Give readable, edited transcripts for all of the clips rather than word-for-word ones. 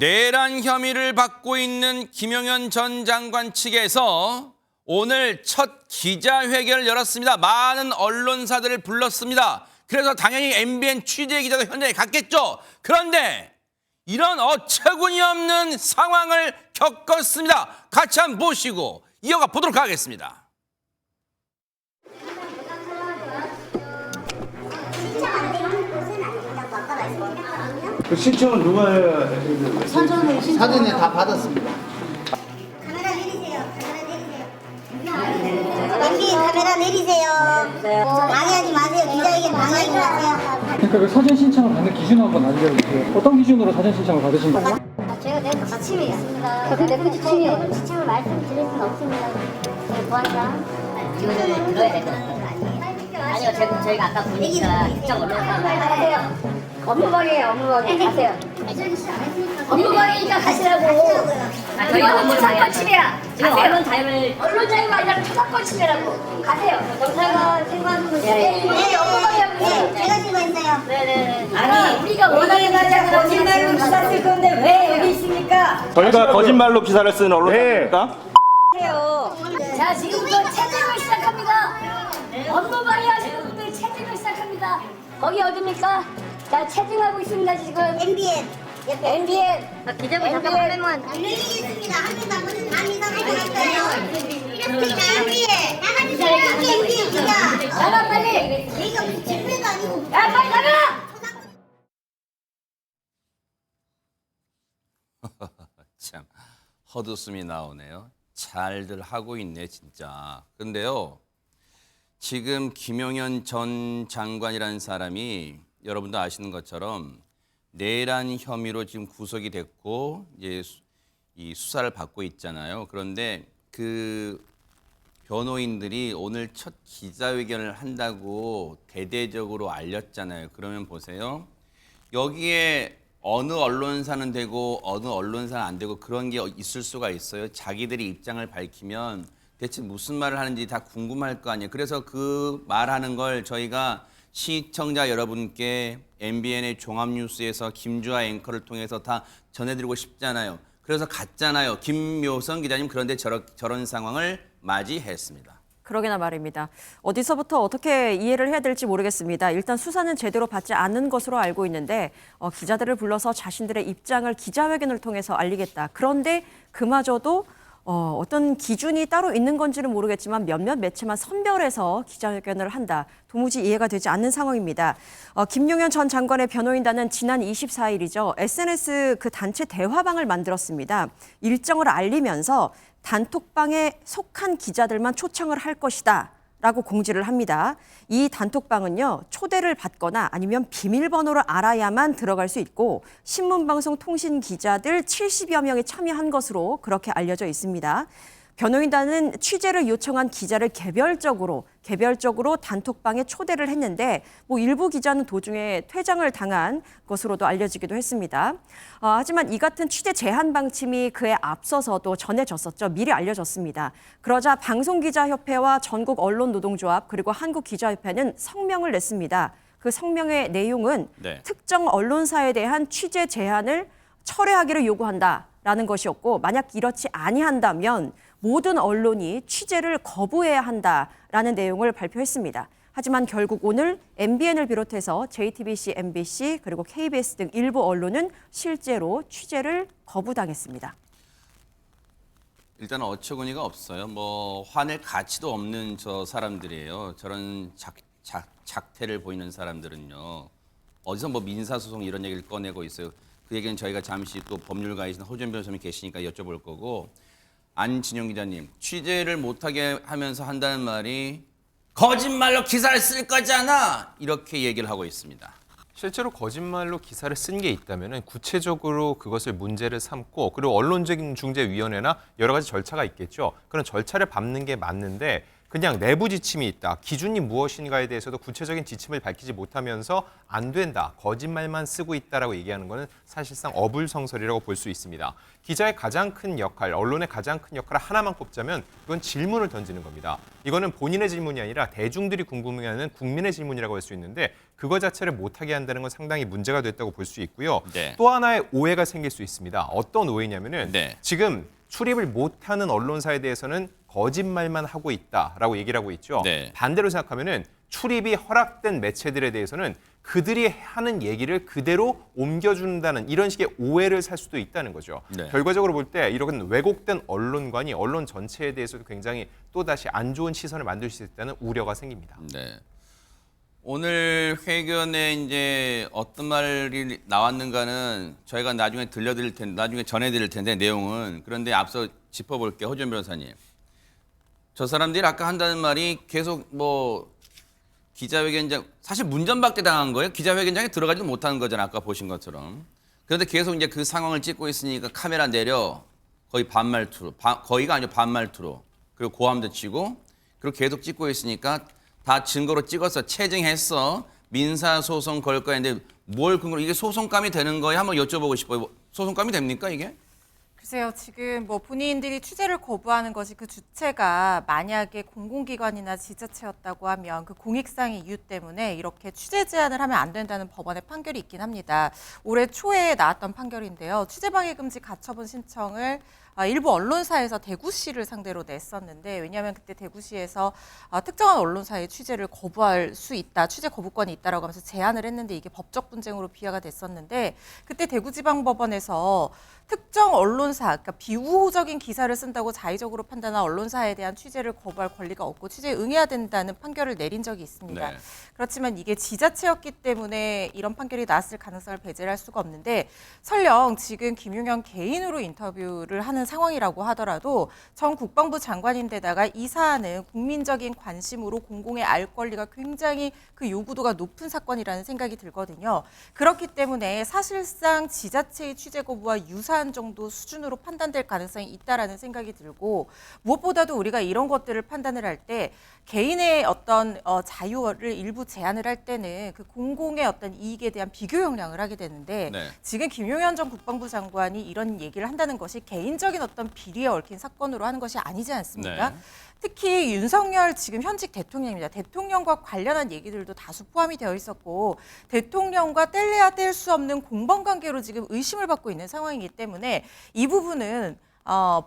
내란 혐의를 받고 있는 김용현 전 장관 측에서 오늘 첫 기자회견을 열었습니다. 많은 언론사들을 불렀습니다. 그래서 당연히 MBN 취재기자도 현장에 갔겠죠. 그런데 이런 어처구니 없는 상황을 겪었습니다. 같이 한번 모시고 이어가 보도록 하겠습니다. 그 신청은 누가 해야 사전에 다 받았습니다. 카메라 내리세요. 카메라 내리세요. 방해하지 마세요. 기자회견 방해하지 마세요. 그러니까 그 사전 신청을 받는 기준을 한번 알려주세요. 어떤 기준으로 사전 신청을 받으신 거예요? 제가 내부 지침이 있습니다. 그 내부 지침이요? 지침을 말씀드릴 수는 없습니다. 보안상. 이거는 들어야 될 것 같아요. 아니요, 저희가 아까 보니까 특정 언론사 가세요. 업무방해예요, 업무방해. 가세요. 업무방해니까 가시라고. 저희가 언론 초상권 침해야. 지금 언론 자유를 언론 자유가 아니라 초상권 침해라고. 가세요. 경찰과 신고하는 거지. 네, 업무방해하고 있어요. 제가 신고했어요. 네네. 아니, 우리가 원하는 날짜가 거짓말로 기사 쓸 건데 왜 여기 있습니까? 저희가 거짓말로 기사를 쓰는 언론사입니까? 자, 지금부터 체증을 시작합니다. 업무방해 하시는 분들 체증을 시작합니다. 거기 어딥니까? 자, 체증하고 있습니다, 지금. MBN. MBN. 기자분 잠깐 한명만 알려드리겠습니다. 한 명 남은 반 이상 가져갔어요. 이렇게 MBN. 나가주세요. MBN 기자. 나가, 빨리. 얘가 무슨 집회도 아니고. 야, 빨리 나가! 참 헛웃음이 나오네요. 잘들 하고 있네 진짜. 근데요. 지금 김용현 전 장관이라는 사람이 여러분도 아시는 것처럼 내란 혐의로 지금 구속이 됐고 이제 이 수사를 받고 있잖아요. 그런데 그 변호인들이 오늘 첫 기자회견을 한다고 대대적으로 알렸잖아요. 그러면 보세요. 여기에 어느 언론사는 되고 어느 언론사는 안 되고 그런 게 있을 수가 있어요. 자기들이 입장을 밝히면 대체 무슨 말을 하는지 다 궁금할 거 아니에요. 그래서 그 말하는 걸 저희가 시청자 여러분께 MBN의 종합뉴스에서 김주아 앵커를 통해서 다 전해드리고 싶잖아요. 그래서 갔잖아요. 김묘성 기자님 그런데 저런 상황을 맞이했습니다. 그러게나 말입니다. 어디서부터 어떻게 이해를 해야 될지 모르겠습니다. 일단 수사는 제대로 받지 않은 것으로 알고 있는데 기자들을 불러서 자신들의 입장을 기자회견을 통해서 알리겠다. 그런데 그마저도 어떤 기준이 따로 있는 건지는 모르겠지만 몇몇 매체만 선별해서 기자회견을 한다. 도무지 이해가 되지 않는 상황입니다. 김용현 전 장관의 변호인단은 지난 24일이죠. SNS 그 단체 대화방을 만들었습니다. 일정을 알리면서 단톡방에 속한 기자들만 초청을 할 것이다. 라고 공지를 합니다. 이 단톡방은요, 초대를 받거나 아니면 비밀번호를 알아야만 들어갈 수 있고 신문방송 통신 기자들 70여 명이 참여한 것으로 그렇게 알려져 있습니다. 변호인단은 취재를 요청한 기자를 개별적으로 단톡방에 초대를 했는데 일부 기자는 도중에 퇴장을 당한 것으로도 알려지기도 했습니다. 하지만 이 같은 취재 제한 방침이 그에 앞서서도 전해졌었죠. 미리 알려졌습니다. 그러자 방송기자협회와 전국언론노동조합 그리고 한국기자협회는 성명을 냈습니다. 그 성명의 내용은 특정 언론사에 대한 취재 제한을 철회하기를 요구한다라는 것이었고 만약 이렇지 아니한다면 모든 언론이 취재를 거부해야 한다라는 내용을 발표했습니다. 하지만 결국 오늘 MBN을 비롯해서 JTBC, MBC 그리고 KBS 등 일부 언론은 실제로 취재를 거부당했습니다. 일단 어처구니가 없어요. 화낼 가치도 없는 저 사람들이에요. 저런 작태를 보이는 사람들은요. 어디서 민사소송 이런 얘기를 꺼내고 있어요. 그 얘기는 저희가 잠시 또 법률가이신 허준 변호사님이 계시니까 여쭤볼 거고 안진영 기자님, 취재를 못하게 하면서 한다는 말이 거짓말로 기사를 쓸 거잖아 이렇게 얘기를 하고 있습니다. 실제로 거짓말로 기사를 쓴 게 있다면 구체적으로 그것을 문제를 삼고 그리고 언론중재위원회나 여러 가지 절차가 있겠죠. 그런 절차를 밟는 게 맞는데 그냥 내부 지침이 있다. 기준이 무엇인가에 대해서도 구체적인 지침을 밝히지 못하면서 안 된다. 거짓말만 쓰고 있다라고 얘기하는 것은 사실상 어불성설이라고 볼 수 있습니다. 기자의 가장 큰 역할, 언론의 가장 큰 역할을 하나만 꼽자면 이건 질문을 던지는 겁니다. 이거는 본인의 질문이 아니라 대중들이 궁금해하는 국민의 질문이라고 할 수 있는데 그거 자체를 못하게 한다는 건 상당히 문제가 됐다고 볼 수 있고요. 네. 또 하나의 오해가 생길 수 있습니다. 어떤 오해냐면은 네. 지금 출입을 못하는 언론사에 대해서는 거짓말만 하고 있다라고 얘기를 하고 있죠. 네. 반대로 생각하면은 출입이 허락된 매체들에 대해서는 그들이 하는 얘기를 그대로 옮겨준다는 이런 식의 오해를 살 수도 있다는 거죠. 네. 결과적으로 볼 때 이런 왜곡된 언론관이 언론 전체에 대해서도 굉장히 또다시 안 좋은 시선을 만들 수 있다는 우려가 생깁니다. 네. 오늘 회견에 이제 어떤 말이 나왔는가는 저희가 나중에 들려드릴 텐데, 나중에 전해드릴 텐데 내용은. 그런데 앞서 짚어볼게요. 허준 변호사님. 저 사람들이 아까 한다는 말이 계속 뭐 기자회견장, 사실 문전박대 당한 거예요. 기자회견장에 들어가지도 못하는 거잖아요. 아까 보신 것처럼. 그런데 계속 이제 그 상황을 찍고 있으니까 카메라 내려 거의 반말투로, 거의가 아니고 반말투로. 그리고 고함도 치고, 그리고 계속 찍고 있으니까 다 증거로 찍어서 체증했어. 민사소송 걸 거야. 근데 뭘 근거로 이게 소송감이 되는 거예요? 한번 여쭤보고 싶어요. 소송감이 됩니까 이게? 글쎄요, 지금 뭐 본인들이 취재를 거부하는 것이 그 주체가 만약에 공공기관이나 지자체였다고 하면 그 공익상의 이유 때문에 이렇게 취재 제한을 하면 안 된다는 법원의 판결이 있긴 합니다. 올해 초에 나왔던 판결인데요. 취재방해금지 가처분 신청을 일부 언론사에서 대구시를 상대로 냈었는데 왜냐하면 그때 대구시에서 특정한 언론사의 취재를 거부할 수 있다, 취재 거부권이 있다라고 하면서 제안을 했는데 이게 법적 분쟁으로 비화가 됐었는데 그때 대구지방법원에서 특정 언론사, 그러니까 비우호적인 기사를 쓴다고 자의적으로 판단한 언론사에 대한 취재를 거부할 권리가 없고 취재에 응해야 된다는 판결을 내린 적이 있습니다. 네. 그렇지만 이게 지자체였기 때문에 이런 판결이 나왔을 가능성을 배제할 수가 없는데 설령 지금 김용현 개인으로 인터뷰를 하는 상황이라고 하더라도 전 국방부 장관인데다가 이 사안은 국민적인 관심으로 공공의 알 권리가 굉장히 그 요구도가 높은 사건이라는 생각이 들거든요. 그렇기 때문에 사실상 지자체의 취재 거부와 유사한 정도 수준으로 판단될 가능성이 있다라는 생각이 들고 무엇보다도 우리가 이런 것들을 판단을 할 때 개인의 어떤 자유를 일부 제한을 할 때는 그 공공의 어떤 이익에 대한 비교 역량을 하게 되는데 네. 지금 김용현 전 국방부 장관이 이런 얘기를 한다는 것이 개인적인 어떤 비리에 얽힌 사건으로 하는 것이 아니지 않습니까? 네. 특히 윤석열 지금 현직 대통령입니다. 대통령과 관련한 얘기들도 다수 포함이 되어 있었고 대통령과 뗄래야 뗄 수 없는 공범관계로 지금 의심을 받고 있는 상황이기 때문에 이 부분은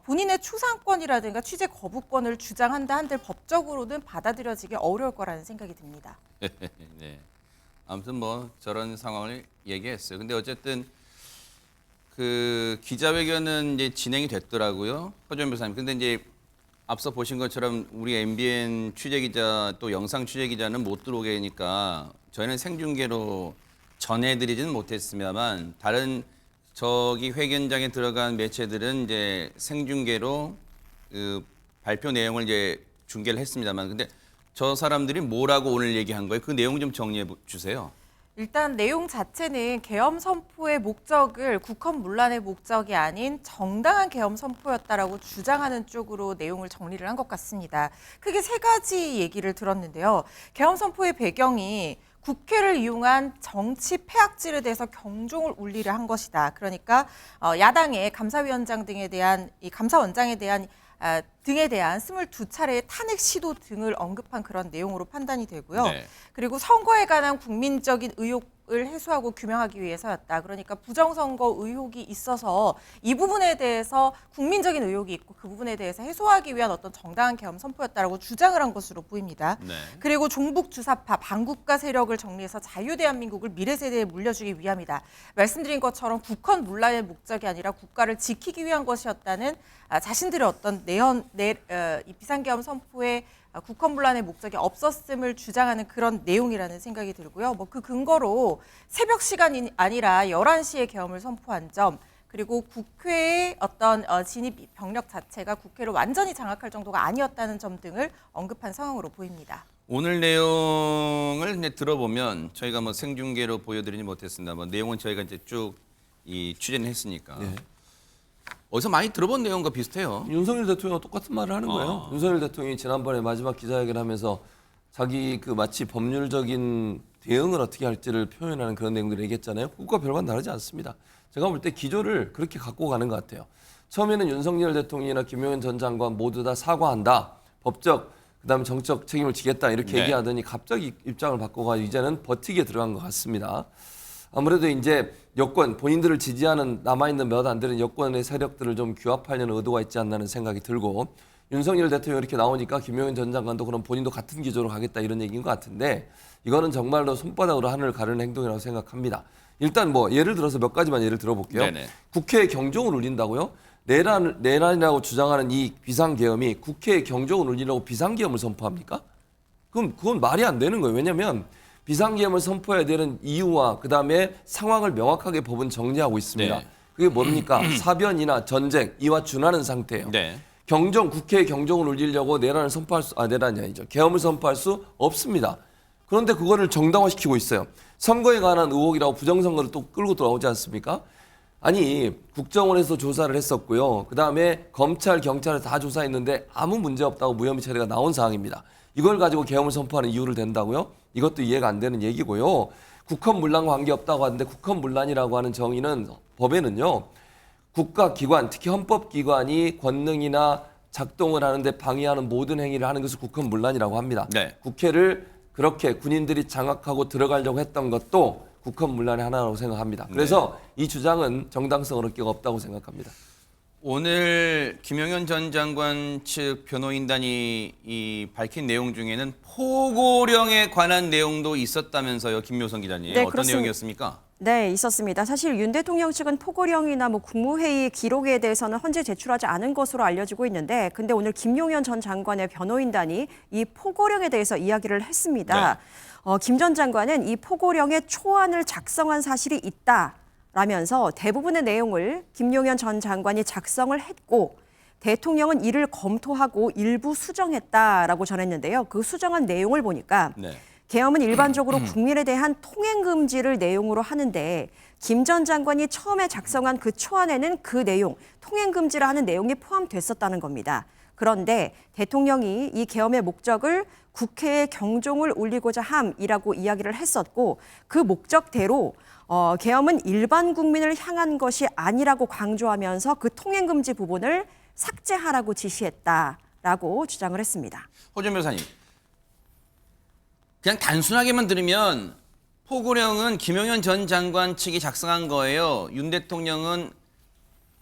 본인의 초상권이라든가 취재 거부권을 주장한다 한들 법적으로는 받아들여지기 어려울 거라는 생각이 듭니다. 네. 아무튼 뭐 저런 상황을 얘기했어요. 근데 어쨌든 그 기자회견은 이제 진행이 됐더라고요. 허준 변호사님. 근데 이제 앞서 보신 것처럼 우리 MBN 취재기자 또 영상 취재기자는 못 들어오게 하니까 저희는 생중계로 전해드리지는 못했습니다만 다른 저기 회견장에 들어간 매체들은 이제 생중계로 그 발표 내용을 이제 중계를 했습니다만 근데 저 사람들이 뭐라고 오늘 얘기한 거예요? 그 내용 좀 정리해 주세요. 일단 내용 자체는 계엄 선포의 목적을 국헌 문란의 목적이 아닌 정당한 계엄 선포였다라고 주장하는 쪽으로 내용을 정리를 한 것 같습니다. 크게 세 가지 얘기를 들었는데요. 계엄 선포의 배경이 국회를 이용한 정치 폐악질에 대해서 경종을 울리려 한 것이다. 그러니까 야당의 감사위원장 등에 대한 이 감사원장에 대한 등에 대한 22차례의 탄핵 시도 등을 언급한 그런 내용으로 판단이 되고요. 네. 그리고 선거에 관한 국민적인 의혹을 해소하고 규명하기 위해서였다. 그러니까 부정선거 의혹이 있어서 이 부분에 대해서 국민적인 의혹이 있고 그 부분에 대해서 해소하기 위한 어떤 정당한 계엄 선포였다라고 주장을 한 것으로 보입니다. 네. 그리고 종북 주사파, 반국가 세력을 정리해서 자유대한민국을 미래 세대에 물려주기 위함이다. 말씀드린 것처럼 국헌 문란의 목적이 아니라 국가를 지키기 위한 것이었다는 자신들의 어떤 이 비상계엄 선포에 국헌 문란의 목적이 없었음을 주장하는 그런 내용이라는 생각이 들고요. 뭐 그 근거로 새벽 시간이 아니라 11시에 계엄을 선포한 점, 그리고 국회의 어떤 진입 병력 자체가 국회를 완전히 장악할 정도가 아니었다는 점 등을 언급한 상황으로 보입니다. 오늘 내용을 이제 들어보면 저희가 뭐 생중계로 보여드리지 못했습니다. 뭐 내용은 저희가 이제 쭉 이 취재는 했으니까 어디서 많이 들어본 내용과 비슷해요. 윤석열 대통령과 똑같은 말을 하는 거예요. 윤석열 대통령이 지난번에 마지막 기자회견을 하면서 자기 그 마치 법률적인 대응을 어떻게 할지를 표현하는 그런 내용들을 얘기했잖아요. 그것과 별반 다르지 않습니다. 제가 볼 때 기조를 그렇게 갖고 가는 것 같아요. 처음에는 윤석열 대통령이나 김용현 전 장관 모두 다 사과한다. 법적, 그다음에 정적 책임을 지겠다 이렇게 네. 얘기하더니 갑자기 입장을 바꿔가지고 이제는 버티기에 들어간 것 같습니다. 아무래도 이제 여권, 본인들을 지지하는 남아있는 몇 안 되는 여권의 세력들을 좀 규합하려는 의도가 있지 않나는 생각이 들고 윤석열 대통령이 이렇게 나오니까 김용현 전 장관도 그럼 본인도 같은 기조로 가겠다 이런 얘기인 것 같은데 이거는 정말로 손바닥으로 하늘을 가르는 행동이라고 생각합니다. 일단 뭐 예를 들어서 몇 가지만 예를 들어볼게요. 네네. 국회에 경종을 울린다고요? 내란이라고 주장하는 이 비상계엄이 국회에 경종을 울리려고 비상계엄을 선포합니까? 그럼 그건 말이 안 되는 거예요. 왜냐하면 비상계엄을 선포해야 되는 이유와 그다음에 상황을 명확하게 법은 정리하고 있습니다. 네. 그게 뭡니까? 사변이나 전쟁 이와 준하는 상태예요. 네. 국회에 경종을 울리려고 내란을 선포할 수, 내란이 아니죠. 계엄을 선포할 수 없습니다. 그런데 그거를 정당화시키고 있어요. 선거에 관한 의혹이라고 부정선거를 또 끌고 들어오지 않습니까? 아니 국정원에서 조사를 했었고요. 그다음에 검찰, 경찰을 다 조사했는데 아무 문제 없다고 무혐의 처리가 나온 사항입니다. 이걸 가지고 계엄을 선포하는 이유를 댄다고요? 이것도 이해가 안 되는 얘기고요. 국헌문란과 관계없다고 하는데 국헌문란이라고 하는 정의는 법에는요. 국가기관, 특히 헌법기관이 권능이나 작동을 하는데 방해하는 모든 행위를 하는 것을 국헌문란이라고 합니다. 네. 국회를 그렇게 군인들이 장악하고 들어가려고 했던 것도 국헌문란의 하나라고 생각합니다. 그래서 이 주장은 정당성을 얻기가 없다고 생각합니다. 오늘 김용현 전 장관 측 변호인단이 이 밝힌 내용 중에는 포고령에 관한 내용도 있었다면서요, 김묘선 기자님. 네, 어떤 그렇습니다. 내용이었습니까? 네, 있었습니다. 사실 윤 대통령 측은 포고령이나 국무회의 기록에 대해서는 헌재 제출하지 않은 것으로 알려지고 있는데, 근데 오늘 김용현 전 장관의 변호인단이 이 포고령에 대해서 이야기를 했습니다. 김 전 장관은 이 포고령의 초안을 작성한 사실이 있다라면서 대부분의 내용을 김용현 전 장관이 작성을 했고 대통령은 이를 검토하고 일부 수정했다라고 전했는데요. 그 수정한 내용을 보니까 네. 계엄은 일반적으로 국민에 대한 통행 금지를 내용으로 하는데 김 전 장관이 처음에 작성한 그 초안에는 그 내용, 통행 금지를 하는 내용이 포함됐었다는 겁니다. 그런데 대통령이 이 계엄의 목적을 국회에 경종을 울리고자 함이라고 이야기를 했었고 그 목적대로 계엄은 일반 국민을 향한 것이 아니라고 강조하면서 그 통행 금지 부분을 삭제하라고 지시했다라고 주장을 했습니다. 호준 변호사님. 그냥 단순하게만 들으면 포고령은 김용현 전 장관 측이 작성한 거예요. 윤 대통령은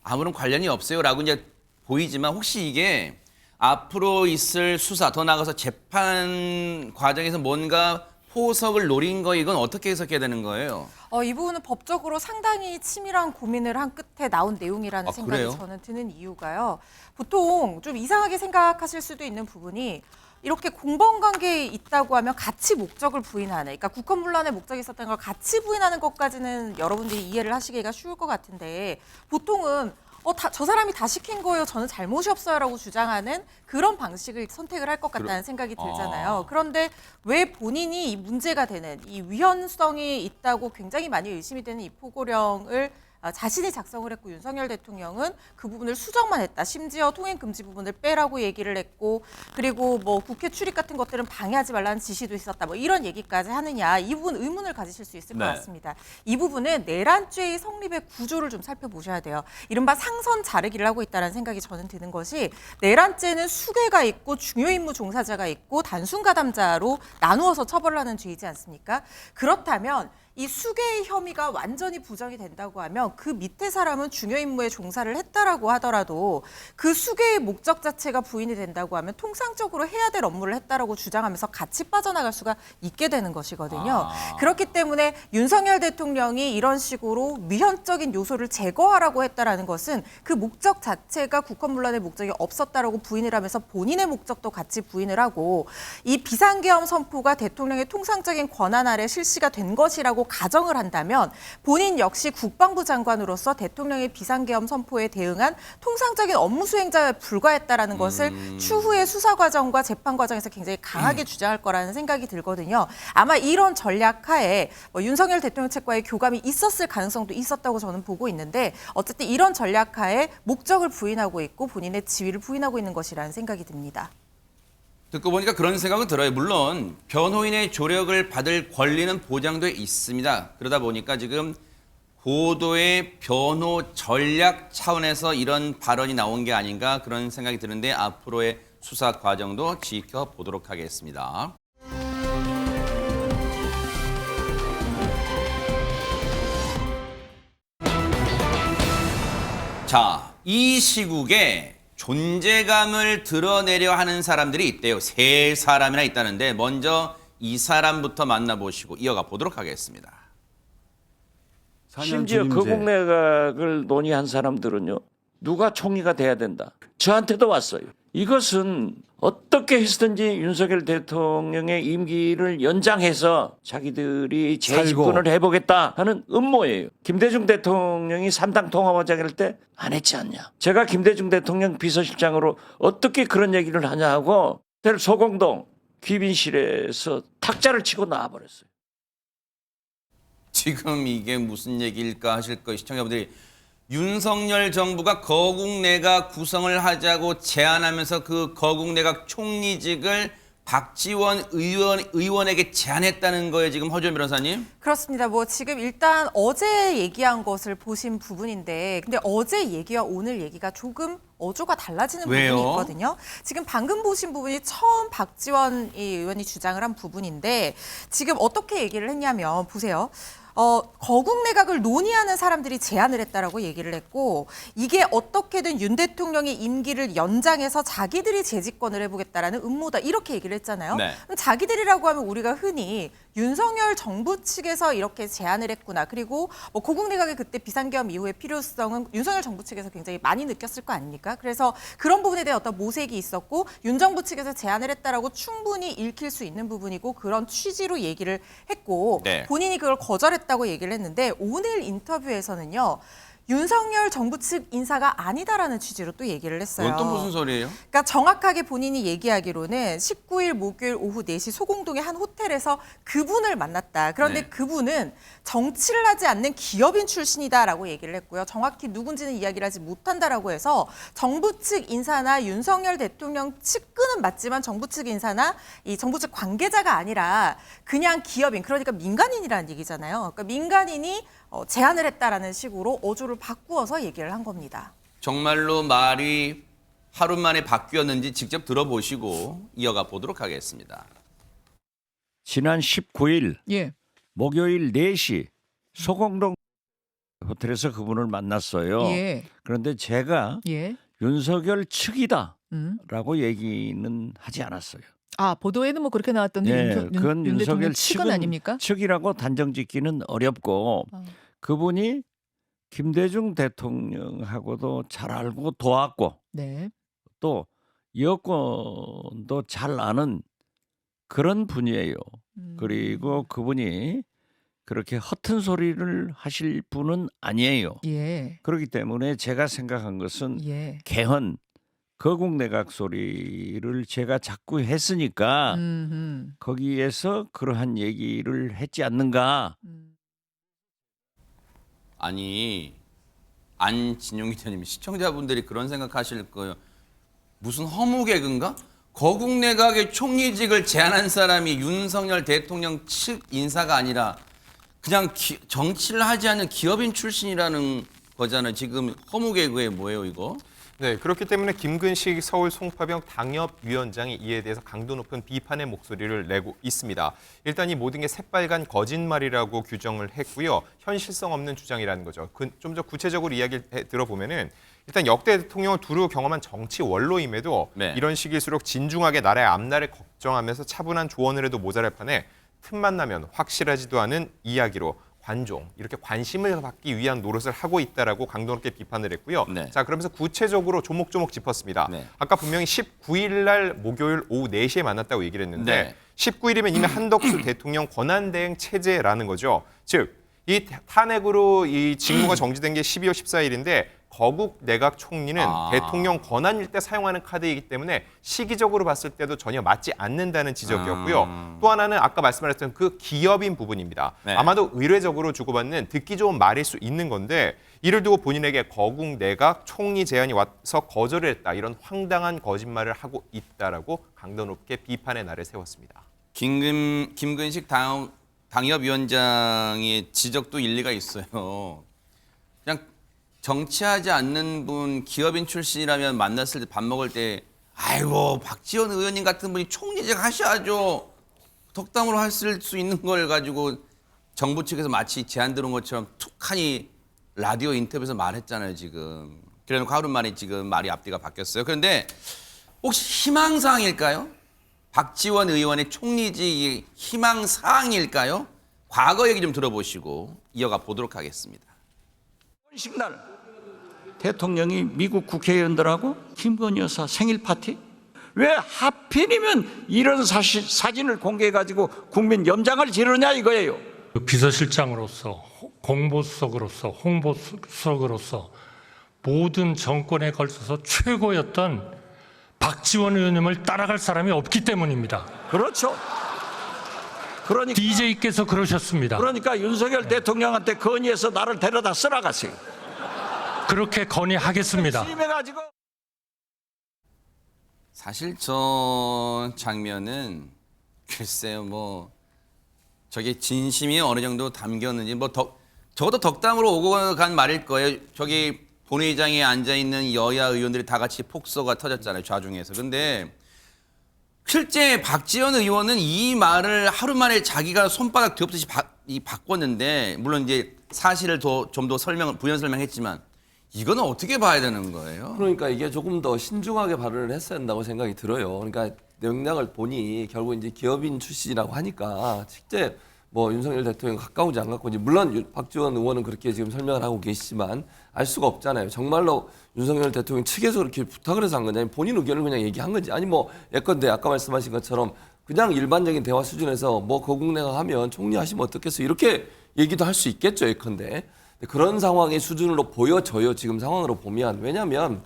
아무런 관련이 없어요라고 이제 보이지만 혹시 이게 앞으로 있을 수사, 더 나아가서 재판 과정에서 뭔가 포석을 노린 거 이건 어떻게 해석해야 되는 거예요? 이 부분은 법적으로 상당히 치밀한 고민을 한 끝에 나온 내용이라는 생각이 그래요? 저는 드는 이유가요. 보통 좀 이상하게 생각하실 수도 있는 부분이 이렇게 공범관계에 있다고 하면 같이 목적을 부인하는, 그러니까 국헌문란의 목적이 있었다는 걸 같이 부인하는 것까지는 여러분들이 이해를 하시기가 쉬울 것 같은데 보통은 저 사람이 다 시킨 거예요. 저는 잘못이 없어요라고 주장하는 그런 방식을 선택을 할 것 같다는 생각이 들잖아요. 그런데 왜 본인이 이 문제가 되는 이 위헌성이 있다고 굉장히 많이 의심이 되는 이 포고령을 자신이 작성을 했고 윤석열 대통령은 그 부분을 수정만 했다. 심지어 통행 금지 부분을 빼라고 얘기를 했고 그리고 뭐 국회 출입 같은 것들은 방해하지 말라는 지시도 있었다. 뭐 이런 얘기까지 하느냐. 이 부분 의문을 가지실 수 있을 것 같습니다. 이 부분은 내란죄의 성립의 구조를 좀 살펴보셔야 돼요. 이른바 상선 자르기를 하고 있다는 생각이 저는 드는 것이 내란죄는 수괴가 있고 중요 임무 종사자가 있고 단순 가담자로 나누어서 처벌을 하는 죄이지 않습니까? 그렇다면 이 수괴의 혐의가 완전히 부정이 된다고 하면 그 밑에 사람은 중요 임무에 종사를 했다라고 하더라도 그 수괴의 목적 자체가 부인이 된다고 하면 통상적으로 해야 될 업무를 했다라고 주장하면서 같이 빠져나갈 수가 있게 되는 것이거든요. 그렇기 때문에 윤석열 대통령이 이런 식으로 위헌적인 요소를 제거하라고 했다라는 것은 그 목적 자체가 국헌문란의 목적이 없었다라고 부인을 하면서 본인의 목적도 같이 부인을 하고 이 비상계엄 선포가 대통령의 통상적인 권한 아래 실시가 된 것이라고 있다라고 가정을 한다면 본인 역시 국방부 장관으로서 대통령의 비상계엄 선포에 대응한 통상적인 업무 수행자에 불과했다라는 것을 추후의 수사 과정과 재판 과정에서 굉장히 강하게 주장할 거라는 생각이 들거든요. 아마 이런 전략 하에 윤석열 대통령 측과의 교감이 있었을 가능성도 있었다고 저는 보고 있는데 어쨌든 이런 전략 하에 목적을 부인하고 있고 본인의 지위를 부인하고 있는 것이라는 생각이 듭니다. 듣고 보니까 그런 생각은 들어요. 물론 변호인의 조력을 받을 권리는 보장돼 있습니다. 그러다 보니까 지금 고도의 변호 전략 차원에서 이런 발언이 나온 게 아닌가 그런 생각이 드는데 앞으로의 수사 과정도 지켜보도록 하겠습니다. 자, 이 시국에 존재감을 드러내려 하는 사람들이 있대요. 3사람이나 있다는데 먼저 이 사람부터 만나보시고 이어가 보도록 하겠습니다. 심지어 거국내각을 논의한 사람들은요. 누가 총리가 돼야 된다. 저한테도 왔어요. 이것은 어떻게 해서든지 윤석열 대통령의 임기를 연장해서 자기들이 재집권을 해보겠다 하는 음모예요. 김대중 대통령이 3당 통합하자고 할 때 안 했지 않냐. 제가 김대중 대통령 비서실장으로 어떻게 그런 얘기를 하냐 하고 소공동 귀빈실에서 탁자를 치고 나와버렸어요. 지금 이게 무슨 얘기일까 하실 거예요. 시청자분들이 윤석열 정부가 거국내각 구성을 하자고 제안하면서 그 거국내각 총리직을 박지원 의원에게 제안했다는 거예요. 지금 허주연 변호사님. 그렇습니다. 지금 일단 어제 얘기한 것을 보신 부분인데 근데 어제 얘기와 오늘 얘기가 조금 어조가 달라지는 왜요? 부분이 있거든요. 지금 방금 보신 부분이 처음 박지원 의원이 주장을 한 부분인데 지금 어떻게 얘기를 했냐면 보세요. 거국 내각을 논의하는 사람들이 제안을 했다라고 얘기를 했고 이게 어떻게든 윤 대통령의 임기를 연장해서 자기들이 재집권을 해보겠다라는 음모다 이렇게 얘기를 했잖아요. 네. 그럼 자기들이라고 하면 우리가 흔히 윤석열 정부 측에서 이렇게 제안을 했구나. 그리고 고국 내각의 그때 비상계엄 이후의 필요성은 윤석열 정부 측에서 굉장히 많이 느꼈을 거 아닙니까? 그래서 그런 부분에 대한 어떤 모색이 있었고 윤 정부 측에서 제안을 했다라고 충분히 읽힐 수 있는 부분이고 그런 취지로 얘기를 했고 네. 본인이 그걸 거절했다고 얘기를 했는데 오늘 인터뷰에서는요. 윤석열 정부 측 인사가 아니다라는 취지로 또 얘기를 했어요. 그건 또 무슨 소리예요? 그러니까 정확하게 본인이 얘기하기로는 19일 목요일 오후 4시 소공동의 한 호텔에서 그분을 만났다. 그런데 네. 그분은 정치를 하지 않는 기업인 출신이다라고 얘기를 했고요. 정확히 누군지는 이야기를 하지 못한다라고 해서 정부 측 인사나 윤석열 대통령 측근은 맞지만 정부 측 인사나 이 정부 측 관계자가 아니라 그냥 기업인, 그러니까 민간인이라는 얘기잖아요. 그러니까 민간인이 제안을 했다라는 식으로 어조를 바꾸어서 얘기를 한 겁니다. 정말로 말이 하루 만에 바뀌었는지 직접 들어보시고 이어가 보도록 하겠습니다. 지난 19일 예. 목요일 4시 소공동 호텔에서 그분을 만났어요. 예. 그런데 제가 예. 윤석열 측이다라고 얘기는 하지 않았어요. 아, 보도에는 뭐 그렇게 나왔던데 그건 윤 대통령 윤석열 측은 아닙니까? 측이라고 단정 짓기는 어렵고 그분이 김대중 대통령하고도 잘 알고 도왔고 네. 또 여권도 잘 아는 그런 분이에요. 그리고 그분이 그렇게 허튼 소리를 하실 분은 아니에요. 예. 그렇기 때문에 제가 생각한 것은 예. 개헌 거국 내각 소리를 제가 자꾸 했으니까 거기에서 그러한 얘기를 했지 않는가. 아니 안진용 기자님 시청자분들이 그런 생각하실 거예요. 무슨 허무개그인가? 거국 내각의 총리직을 제안한 사람이 윤석열 대통령 측 인사가 아니라 그냥 정치를 하지 않는 기업인 출신이라는 거잖아요. 지금 허무개그에 뭐예요 이거? 네, 그렇기 때문에 김근식 서울 송파병 당협위원장이 이에 대해서 강도 높은 비판의 목소리를 내고 있습니다. 일단 이 모든 게 새빨간 거짓말이라고 규정을 했고요. 현실성 없는 주장이라는 거죠. 좀 더 구체적으로 이야기를 들어보면은 일단 역대 대통령을 두루 경험한 정치 원로임에도 네. 이런 시기일수록 진중하게 나라의 앞날을 걱정하면서 차분한 조언을 해도 모자랄 판에 틈만 나면 확실하지도 않은 이야기로 관종, 이렇게 관심을 받기 위한 노릇을 하고 있다라고 강도 높게 비판을 했고요. 네. 자, 그러면서 구체적으로 조목조목 짚었습니다. 네. 아까 분명히 19일 날 목요일 오후 4시에 만났다고 얘기를 했는데 네. 19일이면 이미 한덕수 대통령 권한대행 체제라는 거죠. 즉, 이 탄핵으로 이 직무가 정지된 게 12월 14일인데 거국 내각 총리는 대통령 권한일 때 사용하는 카드이기 때문에 시기적으로 봤을 때도 전혀 맞지 않는다는 지적이었고요. 또 하나는 아까 말씀하셨던 그 기업인 부분입니다. 네. 아마도 의례적으로 주고받는 듣기 좋은 말일 수 있는 건데 이를 두고 본인에게 거국 내각 총리 제안이 와서 거절을 했다. 이런 황당한 거짓말을 하고 있다라고 강도 높게 비판의 날을 세웠습니다. 김근식 당협위원장의 지적도 일리가 있어요. 그냥 정치하지 않는 분, 기업인 출신이라면 만났을 때 밥 먹을 때 아이고 박지원 의원님 같은 분이 총리직 하셔야죠. 덕담으로 하실 수 있는 걸 가지고 정부 측에서 마치 제안 들어온 것처럼 툭하니 라디오 인터뷰에서 말했잖아요 지금. 그래놓고 하루 만에 지금 말이 앞뒤가 바뀌었어요. 그런데 혹시 희망사항일까요? 박지원 의원의 총리직이 희망사항일까요? 과거 얘기 좀 들어보시고 이어가 보도록 하겠습니다. 결혼식 날 대통령이 미국 국회의원들하고 김건희 여사 생일 파티? 왜 하필이면 이런 사진을 공개해가지고 국민 염장을 지르냐 이거예요. 비서실장으로서 공보수석으로서 홍보수석으로서 모든 정권에 걸쳐서 최고였던 박지원 의원님을 따라갈 사람이 없기 때문입니다. 그렇죠. 그러니까 DJ께서 그러셨습니다. 그러니까 윤석열 대통령한테 건의해서 나를 데려다 쓰라가세요. 그렇게 건의하겠습니다. 심해가지고 사실 저 장면은 글쎄요 뭐 저게 진심이 어느 정도 담겼는지 뭐 적어도 덕담으로 오고 간 말일 거예요. 저기 본회의장에 앉아 있는 여야 의원들이 다 같이 폭소가 터졌잖아요 좌중에서. 근데 실제 박지원 의원은 이 말을 하루 만에 자기가 손바닥 뒤엎듯이 바꿨는데 물론 이제 사실을 좀 더 부연 설명했지만 이거는 어떻게 봐야 되는 거예요? 그러니까 이게 조금 더 신중하게 발언을 했어야 한다고 생각이 들어요. 그러니까 맥락을 보니 결국 이제 기업인 출신이라고 하니까 실제 뭐 윤석열 대통령 가까운지 안 가까운지 물론 박지원 의원은 그렇게 지금 설명을 하고 계시지만 알 수가 없잖아요. 정말로 윤석열 대통령 측에서 그렇게 부탁을 해서 한 건지 아니면 본인 의견을 그냥 얘기한 건지 아니 뭐 예컨대 아까 말씀하신 것처럼 그냥 일반적인 대화 수준에서 뭐 거국 내각 하면 총리 하시면 어떻겠어 이렇게 얘기도 할 수 있겠죠 예컨대. 그런 상황의 수준으로 보여져요 지금 상황으로 보면. 왜냐하면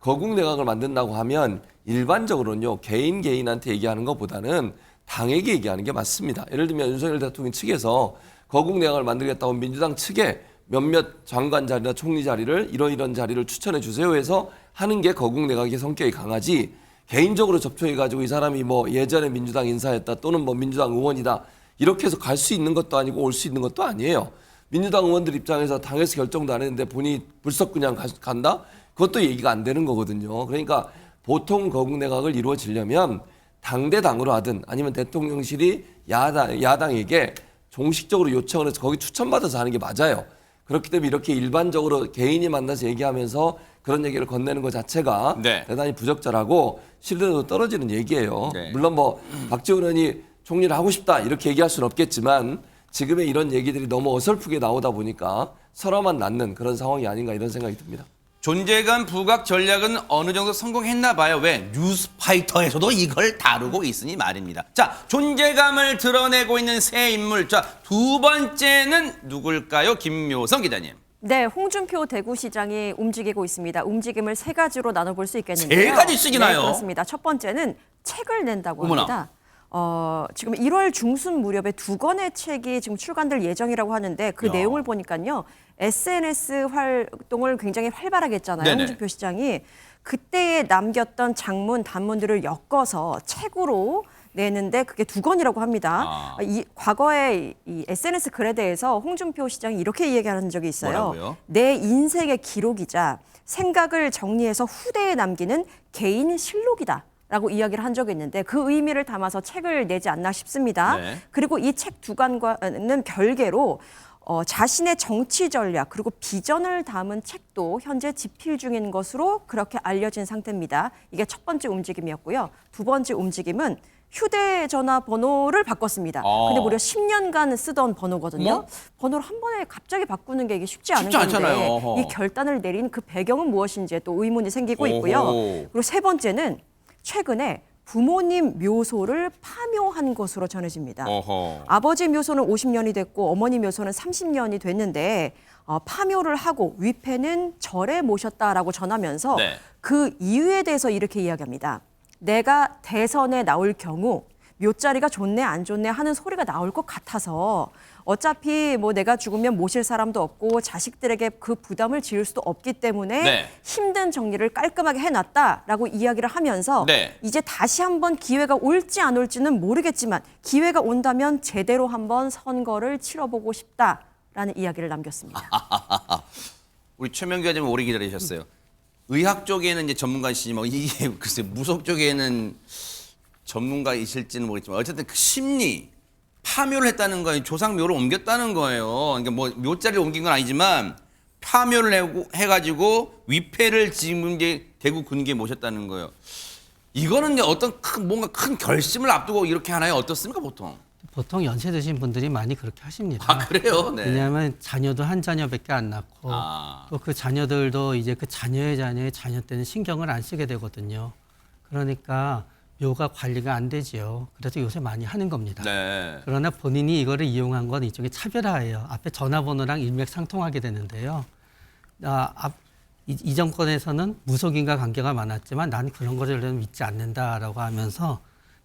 거국 내각을 만든다고 하면 일반적으로는요 개인한테 얘기하는 것보다는 당에게 얘기하는 게 맞습니다. 예를 들면 윤석열 대통령 측에서 거국 내각을 만들겠다고 민주당 측에 몇몇 장관 자리나 총리 자리를 이런 자리를 추천해 주세요 해서 하는 게 거국 내각의 성격이 강하지 개인적으로 접촉해가지고 이 사람이 뭐 예전에 민주당 인사였다 또는 뭐 민주당 의원이다 이렇게 해서 갈 수 있는 것도 아니고 올 수 있는 것도 아니에요. 민주당 의원들 입장에서 당에서 결정도 안 했는데 본인이 불썩 그냥 간다? 그것도 얘기가 안 되는 거거든요. 그러니까 보통 거국 내각을 이루어지려면 당대당으로 하든 아니면 대통령실이 야당에게 공식적으로 요청을 해서 거기 추천받아서 하는 게 맞아요. 그렇기 때문에 이렇게 일반적으로 개인이 만나서 얘기하면서 그런 얘기를 건네는 것 자체가 네. 대단히 부적절하고 신뢰도 떨어지는 얘기예요. 네. 물론 뭐 박지원 의원이 총리를 하고 싶다 이렇게 얘기할 수는 없겠지만 지금의 이런 얘기들이 너무 어설프게 나오다 보니까 설화만 낳는 그런 상황이 아닌가 이런 생각이 듭니다. 존재감 부각 전략은 어느 정도 성공했나 봐요. 왜? 뉴스파이터에서도 이걸 다루고 있으니 말입니다. 자, 존재감을 드러내고 있는 새 인물. 자, 두 번째는 누굴까요? 김묘성 기자님. 네, 홍준표 대구시장이 움직이고 있습니다. 움직임을 세 가지로 나눠볼 수 있겠는데요. 세 가지씩이나요? 네, 그렇습니다. 첫 번째는 책을 낸다고 어머나. 합니다. 지금 1월 중순 무렵에 2권의 책이 지금 출간될 예정이라고 하는데 그 야. 내용을 보니까요. SNS 활동을 굉장히 활발하게 했잖아요. 네네. 홍준표 시장이. 그때에 남겼던 장문, 단문들을 엮어서 책으로 내는데 그게 2권이라고 합니다. 과거에 이 SNS 글에 대해서 홍준표 시장이 이렇게 얘기하는 적이 있어요. 뭐라고요? 내 인생의 기록이자 생각을 정리해서 후대에 남기는 개인 실록이다. 라고 이야기를 한 적이 있는데 그 의미를 담아서 책을 내지 않나 싶습니다. 네. 그리고 이 책 2권과는 별개로 자신의 정치 전략 그리고 비전을 담은 책도 현재 집필 중인 것으로 그렇게 알려진 상태입니다. 이게 첫 번째 움직임이었고요. 두 번째 움직임은 휴대전화 번호를 바꿨습니다. 근데 무려 10년간 쓰던 번호거든요. 뭐? 번호를 한 번에 갑자기 바꾸는 게 이게 쉽지 않은 쉽지 건데 않잖아요. 어허. 이 결단을 내린 그 배경은 무엇인지에 또 의문이 생기고 있고요. 오호. 그리고 세 번째는 최근에 부모님 묘소를 파묘한 것으로 전해집니다. 어허. 아버지 묘소는 50년이 됐고 어머니 묘소는 30년이 됐는데 파묘를 하고 위패는 절에 모셨다라고 전하면서 네. 그 이유에 대해서 이렇게 이야기합니다. 내가 대선에 나올 경우 묘자리가 좋네 안 좋네 하는 소리가 나올 것 같아서 어차피 뭐 내가 죽으면 모실 사람도 없고 자식들에게 그 부담을 지을 수도 없기 때문에 네. 힘든 정리를 깔끔하게 해놨다라고 이야기를 하면서 네. 이제 다시 한번 기회가 올지 안 올지는 모르겠지만 기회가 온다면 제대로 한번 선거를 치러보고 싶다라는 이야기를 남겼습니다. 우리 최명 기자님 오래 기다리셨어요. 의학 쪽에는 이제 전문가이시지만 이게 글쎄 무속 쪽에는 전문가이실지는 모르겠지만 어쨌든 그 심리 파묘를 했다는 거예요. 조상묘를 옮겼다는 거예요. 그러니까 뭐 묘자리를 옮긴 건 아니지만 파묘를 해가지고 위패를 지금 이제 대구 군기에 모셨다는 거예요. 이거는 이제 어떤 뭔가 큰 결심을 앞두고 이렇게 하나요? 어떻습니까 보통? 보통 연세 드신 분들이 많이 그렇게 하십니다. 아 그래요? 네. 왜냐하면 자녀도 한 자녀밖에 안 낳고 또 그 자녀들도 이제 그 자녀의 자녀 때는 신경을 안 쓰게 되거든요. 그러니까 묘가 관리가 안 되지요. 그래서 요새 많이 하는 겁니다. 네. 그러나 본인이 이거를 이용한 건 이쪽에 차별화예요. 앞에 전화번호랑 일맥상통하게 되는데요. 이 정권에서는 무속인과 관계가 많았지만 난 그런 거를 믿지 않는다라고 하면서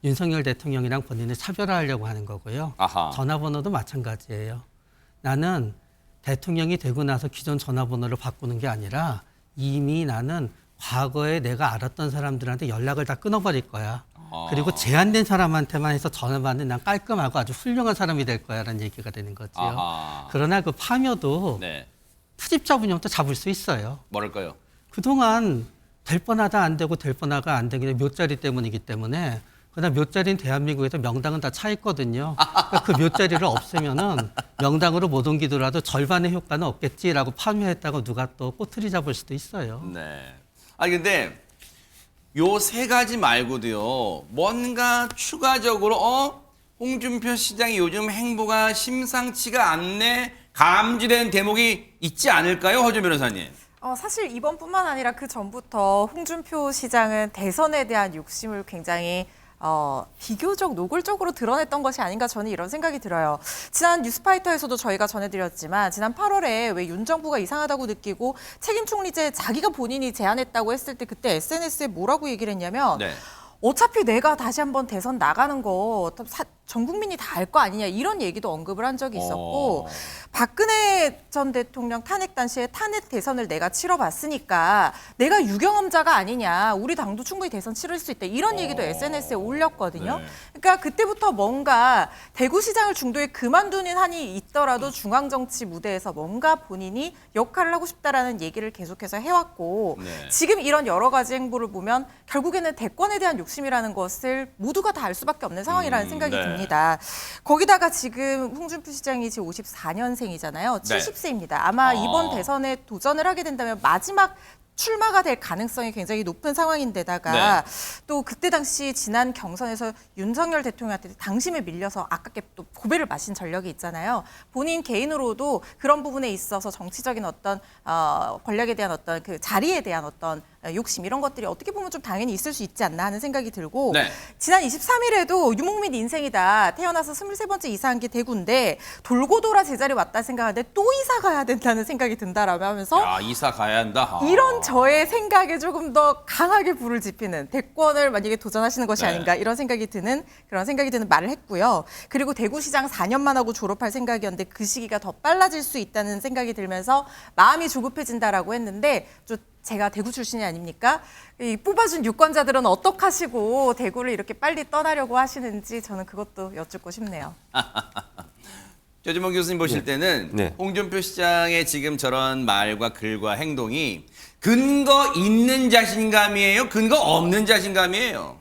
윤석열 대통령이랑 본인을 차별화하려고 하는 거고요. 아하. 전화번호도 마찬가지예요. 나는 대통령이 되고 나서 기존 전화번호를 바꾸는 게 아니라 이미 나는 과거에 내가 알았던 사람들한테 연락을 다 끊어버릴 거야. 그리고 제한된 사람한테만 해서 전화 받는 난 깔끔하고 아주 훌륭한 사람이 될 거야라는 얘기가 되는 거죠. 아하. 그러나 그 파묘도 네. 투집자 분용도 잡을 수 있어요. 뭐랄까요? 그동안 될 뻔하다 안 되고 될 뻔하다 안 되기 묘자리 때문이기 때문에 그러나 묘자리는 대한민국에서 명당은 다 차 있거든요. 그러니까 그 묘자리를 없애면은 명당으로 못 옮기더라도 절반의 효과는 없겠지라고 파묘했다고 누가 또 꼬투리 잡을 수도 있어요. 네. 아니 근데 요 세 가지 말고도요. 뭔가 추가적으로 홍준표 시장이 요즘 행보가 심상치가 않네 감지된 대목이 있지 않을까요, 허준 변호사님? 사실 이번뿐만 아니라 그 전부터 홍준표 시장은 대선에 대한 욕심을 굉장히 비교적 노골적으로 드러냈던 것이 아닌가 저는 이런 생각이 들어요. 지난 뉴스파이터에서도 저희가 전해드렸지만 지난 8월에 왜 윤 정부가 이상하다고 느끼고 책임 총리제 자기가 본인이 제안했다고 했을 때 그때 SNS에 뭐라고 얘기를 했냐면 네. 어차피 내가 다시 한번 대선 나가는 거 전 국민이 다 알 거 아니냐 이런 얘기도 언급을 한 적이 있었고 박근혜 전 대통령 탄핵 당시에 탄핵 대선을 내가 치러봤으니까 내가 유경험자가 아니냐 우리 당도 충분히 대선 치를 수 있다 이런 얘기도 SNS에 올렸거든요. 네. 그러니까 그때부터 뭔가 대구시장을 중도에 그만두는 한이 있더라도 중앙정치 무대에서 뭔가 본인이 역할을 하고 싶다라는 얘기를 계속해서 해왔고 네. 지금 이런 여러 가지 행보를 보면 결국에는 대권에 대한 욕심이라는 것을 모두가 다 알 수밖에 없는 상황이라는 생각이 네. 듭니다. 거기다가 지금 홍준표 시장이 지금 54년생이잖아요. 70세입니다. 아마 이번 대선에 도전을 하게 된다면 마지막 출마가 될 가능성이 굉장히 높은 상황인데다가 또 그때 당시 지난 경선에서 윤석열 대통령한테 당심에 밀려서 아깝게 또 고배를 마신 전력이 있잖아요. 본인 개인으로도 그런 부분에 있어서 정치적인 어떤 권력에 대한 어떤 그 자리에 대한 어떤 욕심 이런 것들이 어떻게 보면 좀 당연히 있을 수 있지 않나 하는 생각이 들고 지난 23일에도 유목민 인생이다. 태어나서 23번째 이사한 게 대구인데 돌고 돌아 제자리 왔다 생각하는데 또 이사 가야 된다는 생각이 든다라고 하면서 야, 이사 가야 한다. 이런 저의 생각에 조금 더 강하게 불을 지피는 대권을 만약에 도전하시는 것이 아닌가 이런 생각이 드는 그런 생각이 드는 말을 했고요. 그리고 대구시장 4년만 하고 졸업할 생각이었는데 그 시기가 더 빨라질 수 있다는 생각이 들면서 마음이 조급해진다라고 했는데 제가 대구 출신이 아닙니까? 이 뽑아준 유권자들은 어떡하시고 대구를 이렇게 빨리 떠나려고 하시는지 저는 그것도 여쭙고 싶네요. 조진범 교수님 보실 때는 홍준표 시장의 지금 저런 말과 글과 행동이 근거 있는 자신감이에요? 근거 없는 자신감이에요?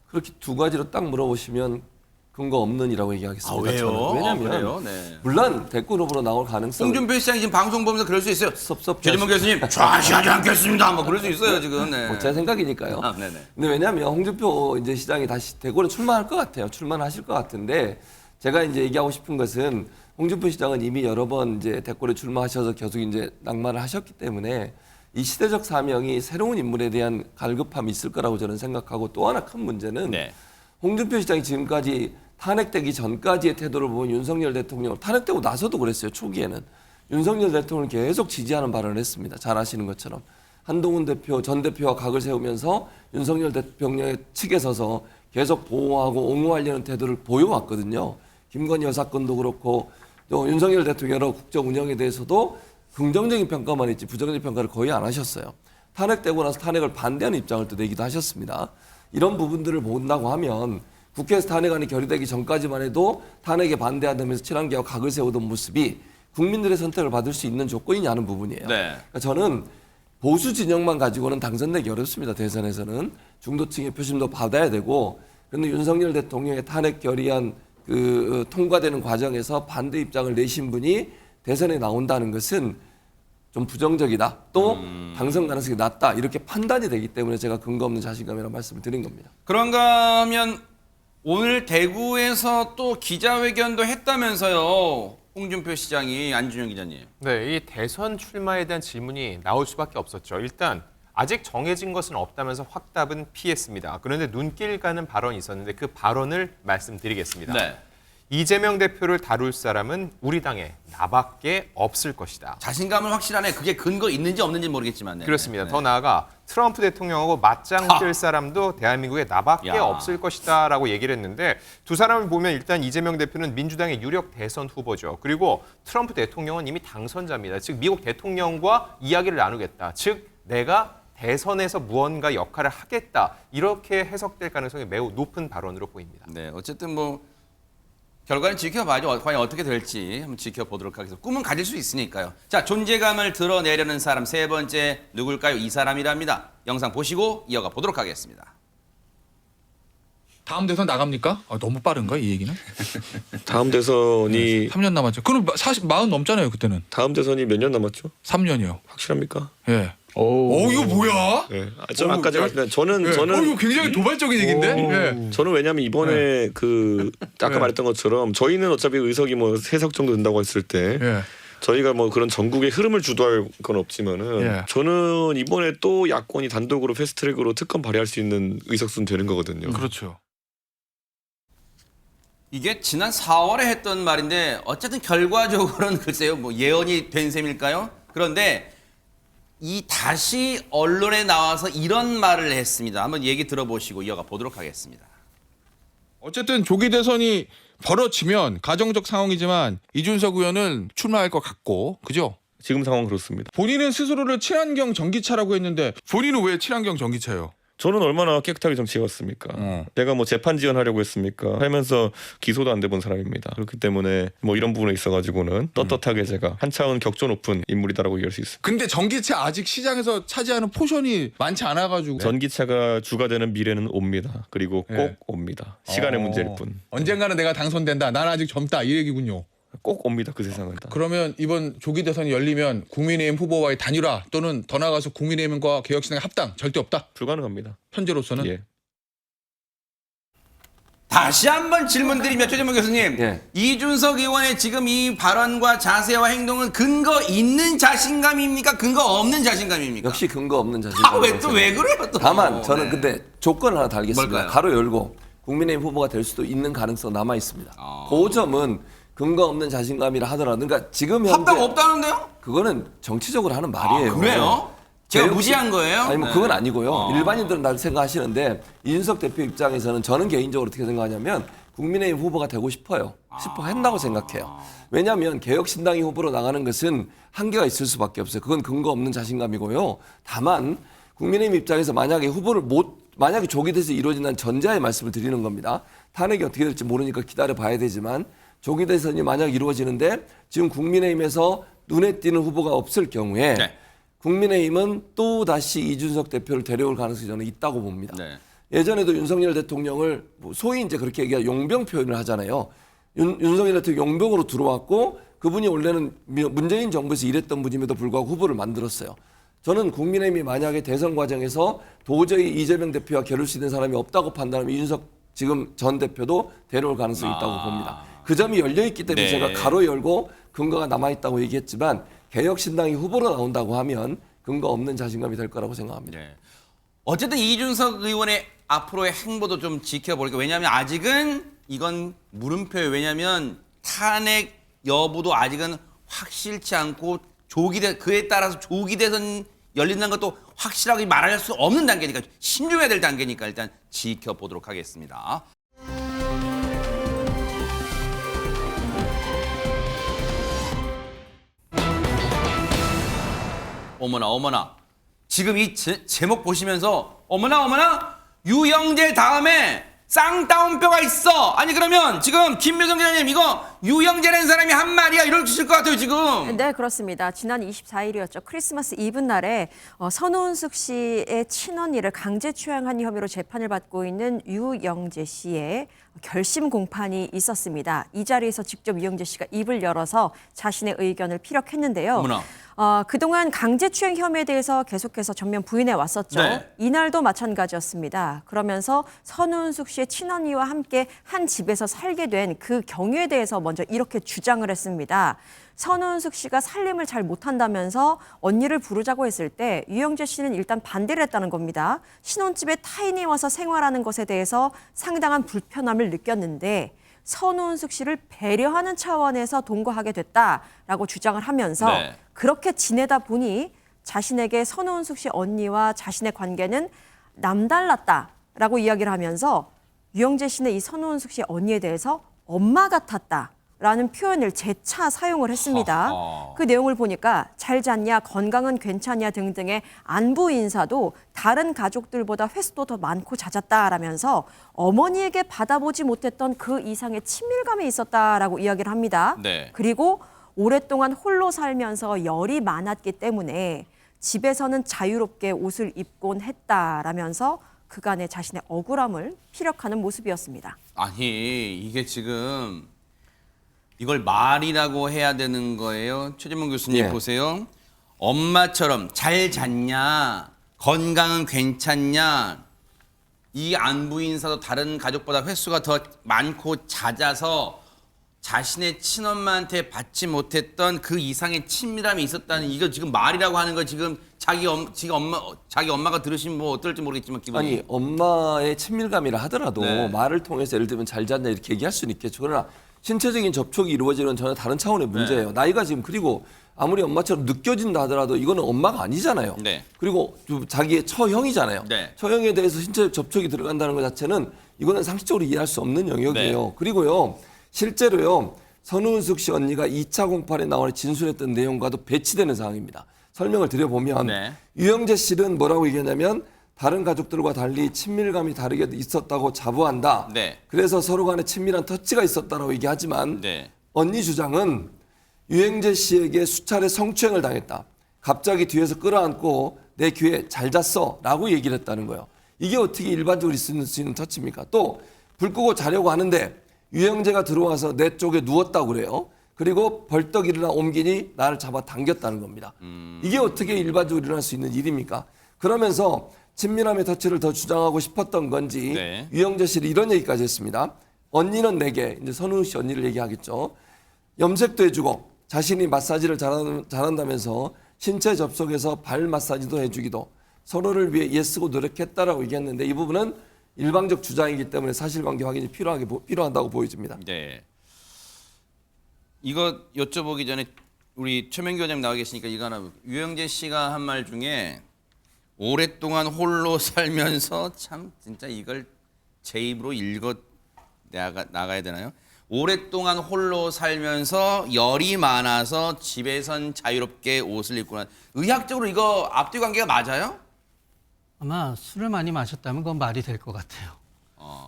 그렇게 두 가지로 딱 물어보시면 근거 없는이라고 얘기하겠습니다. 왜요? 저는. 왜냐하면 그래요? 네. 물론 대권 후보로 나올 가능성. 홍준표 시장이 지금 방송 보면서 그럴 수 있어요. 섭섭해. 조진범 교수님 좌시하지 않겠습니다. 뭐 그럴 수 있어요 지금. 네. 제 생각이니까요. 네네. 근데 왜냐하면 홍준표 이제 시장이 다시 대권에 출마할 것 같아요. 출마하실 것 같은데 제가 이제 얘기하고 싶은 것은 홍준표 시장은 이미 여러 번 이제 대권에 출마하셔서 계속 이제 낙마를 하셨기 때문에 이 시대적 사명이 새로운 인물에 대한 갈급함이 있을 거라고 저는 생각하고 또 하나 큰 문제는 홍준표 시장이 지금까지 탄핵되기 전까지의 태도를 보면 윤석열 대통령을 탄핵되고 나서도 그랬어요. 초기에는. 윤석열 대통령을 계속 지지하는 발언을 했습니다. 잘 아시는 것처럼. 한동훈 대표, 전 대표와 각을 세우면서 윤석열 대통령의 측에 서서 계속 보호하고 옹호하려는 태도를 보여왔거든요. 김건희 여사 건도 그렇고 또 윤석열 대통령 여러 국정 운영에 대해서도 긍정적인 평가만 했지 부정적인 평가를 거의 안 하셨어요. 탄핵되고 나서 탄핵을 반대하는 입장을 또 내기도 하셨습니다. 이런 부분들을 본다고 하면 국회에서 탄핵안이 결의되기 전까지만 해도 탄핵에 반대한다면서 친한계와 각을 세우던 모습이 국민들의 선택을 받을 수 있는 조건이냐는 부분이에요. 그러니까 저는 보수 진영만 가지고는 당선되기 어렵습니다. 대선에서는 중도층의 표심도 받아야 되고 그런데 윤석열 대통령의 탄핵 결의안 통과되는 과정에서 반대 입장을 내신 분이 대선에 나온다는 것은 좀 부정적이다. 또 당선 가능성이 낮다. 이렇게 판단이 되기 때문에 제가 근거 없는 자신감이라는 말씀을 드린 겁니다. 그런가 하면 오늘 대구에서 또 기자회견도 했다면서요. 홍준표 시장이. 안준영 기자님. 네, 이 대선 출마에 대한 질문이 나올 수밖에 없었죠. 일단 아직 정해진 것은 없다면서 확답은 피했습니다. 그런데 눈길 가는 발언이 있었는데 그 발언을 말씀드리겠습니다. 이재명 대표를 다룰 사람은 우리 당에 나밖에 없을 것이다. 자신감은 확실하네. 그게 근거 있는지 없는지 모르겠지만. 그렇습니다. 더 나아가 트럼프 대통령하고 맞짱 뜰 사람도 대한민국에 나밖에 없을 것이다 라고 얘기를 했는데 두 사람을 보면 일단 이재명 대표는 민주당의 유력 대선 후보죠. 그리고 트럼프 대통령은 이미 당선자입니다. 즉 미국 대통령과 이야기를 나누겠다. 즉 내가 대선에서 무언가 역할을 하겠다. 이렇게 해석될 가능성이 매우 높은 발언으로 보입니다. 네, 어쨌든 뭐 결과는 지켜봐야죠. 과연 어떻게 될지 한번 지켜보도록 하겠습니다. 꿈은 가질 수 있으니까요. 자, 존재감을 드러내려는 사람 세 번째 누굴까요? 이 사람이랍니다. 영상 보시고 이어가 보도록 하겠습니다. 다음 대선 나갑니까? 너무 빠른가 이 얘기는? 다음 대선이 3년 남았죠. 그럼 40 넘잖아요 그때는. 다음 대선이 몇 년 남았죠? 3년이요. 확실합니까? 예. 이거 뭐야? 네. 좀 아까 제가 저는 이거 굉장히 도발적인 얘기인데. 저는 왜냐하면 이번에 아까 말했던 것처럼 저희는 어차피 의석이 뭐 3석 정도 된다고 했을 때 저희가 뭐 그런 전국의 흐름을 주도할 건 없지만은 저는 이번에 또 야권이 단독으로 패스트트랙으로 특검 발의할 수 있는 의석수는 되는 거거든요. 그렇죠. 이게 지난 4월에 했던 말인데 어쨌든 결과적으로는 글쎄요 뭐 예언이 된 셈일까요? 그런데 이 다시 언론에 나와서 이런 말을 했습니다. 한번 얘기 들어보시고 이어가 보도록 하겠습니다. 어쨌든 조기 대선이 벌어지면 가정적 상황이지만 이준석 의원은 출마할 것 같고, 그죠? 지금 상황 그렇습니다. 본인은 스스로를 친환경 전기차라고 했는데 본인은 왜 친환경 전기차예요? 저는 얼마나 깨끗하게 정치해왔습니까? 제가 뭐 재판 지원하려고 했습니까? 하면서 기소도 안 돼본 사람입니다. 그렇기 때문에 뭐 이런 부분에 있어가지고는 떳떳하게 제가 한 차원 격조 높은 인물이다라고 얘기할 수 있습니다. 근데 전기차 아직 시장에서 차지하는 포션이 많지 않아가지고. 전기차가 주가 되는 미래는 옵니다. 그리고 꼭 옵니다. 시간의 문제일 뿐. 언젠가는 내가 당선된다. 난 아직 젊다. 이 얘기군요. 꼭 옵니다. 그 세상은 다. 그러면 이번 조기 대선이 열리면 국민의힘 후보와의 단일화 또는 더 나아가서 국민의힘과 개혁신당의 합당 절대 없다? 불가능합니다. 현재로서는? 예. 다시 한번 질문드리면 최재문 교수님, 이준석 의원의 지금 이 발언과 자세와 행동은 근거 있는 자신감입니까? 근거 없는 자신감입니까? 역시 근거 없는 자신감. 왜 그래요 또? 다만 저는 근데 조건을 하나 달겠습니다. 뭘까요? 가로 열고 국민의힘 후보가 될 수도 있는 가능성 남아 있습니다. 그 점은 근거 없는 자신감이라 하더라도, 그러니까 지금 현재 합당 없다는데요? 그거는 정치적으로 하는 말이에요. 그래요? 제가 무시한 거예요? 아니 뭐 그건 아니고요. 일반인들은 다 생각하시는데 이준석 대표 입장에서는 저는 개인적으로 어떻게 생각하냐면 국민의힘 후보가 되고 싶어요. 한다고 생각해요. 왜냐하면 개혁신당이 후보로 나가는 것은 한계가 있을 수밖에 없어요. 그건 근거 없는 자신감이고요. 다만 국민의힘 입장에서 만약에 만약에 조기 대선이 이루어진다는 전제하에 말씀을 드리는 겁니다. 탄핵이 어떻게 될지 모르니까 기다려 봐야 되지만 조기 대선이 만약 이루어지는데 지금 국민의힘에서 눈에 띄는 후보가 없을 경우에 국민의힘은 또 다시 이준석 대표를 데려올 가능성이 저는 있다고 봅니다. 예전에도 윤석열 대통령을 소위 이제 그렇게 얘기하 용병 표현을 하잖아요. 윤석열 대통령 용병으로 들어왔고 그분이 원래는 문재인 정부에서 일했던 분임에도 불구하고 후보를 만들었어요. 저는 국민의힘이 만약에 대선 과정에서 도저히 이재명 대표와 겨룰 수 있는 사람이 없다고 판단하면 이준석 지금 전 대표도 데려올 가능성이 있다고 봅니다. 그 점이 열려있기 때문에 제가 가로 열고 근거가 남아있다고 얘기했지만 개혁신당이 후보로 나온다고 하면 근거 없는 자신감이 될 거라고 생각합니다. 네. 어쨌든 이준석 의원의 앞으로의 행보도 좀 지켜볼게요. 왜냐하면 아직은 이건 물음표예요. 왜냐하면 탄핵 여부도 아직은 확실치 않고 그에 따라서 조기 대선 열린다는 것도 확실하게 말할 수 없는 단계니까 신중해야 될 단계니까 일단 지켜보도록 하겠습니다. 어머나 지금 이 제목 보시면서 어머나 유영재 다음에 쌍따옴표가 있어. 아니 그러면 지금 김묘정 기자님 이거 유영재라는 사람이 한 말이야 이러실 것 같아요 지금. 네, 그렇습니다. 지난 24일이었죠. 크리스마스 이브 날에 선우은숙 씨의 친언니를 강제 추행한 혐의로 재판을 받고 있는 유영재 씨의 결심 공판이 있었습니다. 이 자리에서 직접 유영재 씨가 입을 열어서 자신의 의견을 피력했는데요. 어머나. 그동안 강제추행 혐의에 대해서 계속해서 전면 부인해 왔었죠. 네. 이날도 마찬가지였습니다. 그러면서 선우은숙 씨의 친언니와 함께 한 집에서 살게 된 그 경위에 대해서 먼저 이렇게 주장을 했습니다. 선우은숙 씨가 살림을 잘 못한다면서 언니를 부르자고 했을 때 유영재 씨는 일단 반대를 했다는 겁니다. 신혼집에 타인이 와서 생활하는 것에 대해서 상당한 불편함을 느꼈는데 선우은숙 씨를 배려하는 차원에서 동거하게 됐다라고 주장을 하면서 네. 그렇게 지내다 보니 자신에게 선우은숙 씨 언니와 자신의 관계는 남달랐다라고 이야기를 하면서 유영재 씨는 이 선우은숙 씨 언니에 대해서 엄마 같았다라는 표현을 재차 사용을 했습니다. 그 내용을 보니까 잘 잤냐, 건강은 괜찮냐 등등의 안부 인사도 다른 가족들보다 횟수도 더 많고 잦았다라면서 어머니에게 받아보지 못했던 그 이상의 친밀감이 있었다라고 이야기를 합니다. 네. 그리고 오랫동안 홀로 살면서 열이 많았기 때문에 집에서는 자유롭게 옷을 입곤 했다라면서 그간의 자신의 억울함을 피력하는 모습이었습니다. 아니 이게 지금 이걸 말이라고 해야 되는 거예요. 최진봉 교수님 예. 보세요. 엄마처럼 잘 잤냐, 건강은 괜찮냐, 이 안부 인사도 다른 가족보다 횟수가 더 많고 잦아서 자신의 친엄마한테 받지 못했던 그 이상의 친밀함이 있었다는 이거 지금 말이라고 하는 거 지금 자기 엄마가 들으시면 뭐 어떨지 모르겠지만 기분이 아니 엄마의 친밀감이라 하더라도 네. 말을 통해서 예를 들면 잘 잤냐 이렇게 얘기할 수는 있겠죠. 그러나 신체적인 접촉이 이루어지는 전혀 다른 차원의 문제예요. 네. 나이가 지금 그리고 아무리 엄마처럼 느껴진다 하더라도 이거는 엄마가 아니잖아요. 네. 그리고 좀 자기의 처형이잖아요. 네. 처형에 대해서 신체적 접촉이 들어간다는 것 자체는 이거는 상식적으로 이해할 수 없는 영역이에요. 네. 그리고요. 실제로요. 선우은숙 씨 언니가 2차 공판에 나와 진술했던 내용과도 배치되는 상황입니다. 설명을 드려보면 네. 유영재 씨는 뭐라고 얘기했냐면 다른 가족들과 달리 친밀감이 다르게 있었다고 자부한다. 네. 그래서 서로 간에 친밀한 터치가 있었다라고 얘기하지만 네. 언니 주장은 유영재 씨에게 수차례 성추행을 당했다. 갑자기 뒤에서 끌어안고 내 귀에 잘 잤어 라고 얘기를 했다는 거예요. 이게 어떻게 일반적으로 있을 수 있는 터치입니까? 또 불 끄고 자려고 하는데 유영재가 들어와서 내 쪽에 누웠다고 그래요. 그리고 벌떡 일어나 옮기니 나를 잡아 당겼다는 겁니다. 이게 어떻게 일반적으로 일어날 수 있는 일입니까? 그러면서 친밀함의 터치를 더 주장하고 싶었던 건지 네. 유영재 씨는 이런 얘기까지 했습니다. 언니는 내게, 이제 선우 씨 언니를 얘기하겠죠. 염색도 해주고 자신이 마사지를 잘한다면서 신체 접속에서 발 마사지도 해주기도 서로를 위해 애쓰고 노력했다라고 얘기했는데 이 부분은 일방적 주장이기 때문에 사실관계 확인이 필요하다고 보여집니다. 네. 이거 여쭤보기 전에 우리 최명규 원장님 나와 계시니까 이거 하나. 유영재 씨가 한 말 중에 오랫동안 홀로 살면서 참 진짜 이걸 제 입으로 읽어 나가야 되나요? 오랫동안 홀로 살면서 열이 많아서 집에선 자유롭게 옷을 입구나. 의학적으로 이거 앞뒤 관계가 맞아요? 아마 술을 많이 마셨다면 그건 말이 될 것 같아요.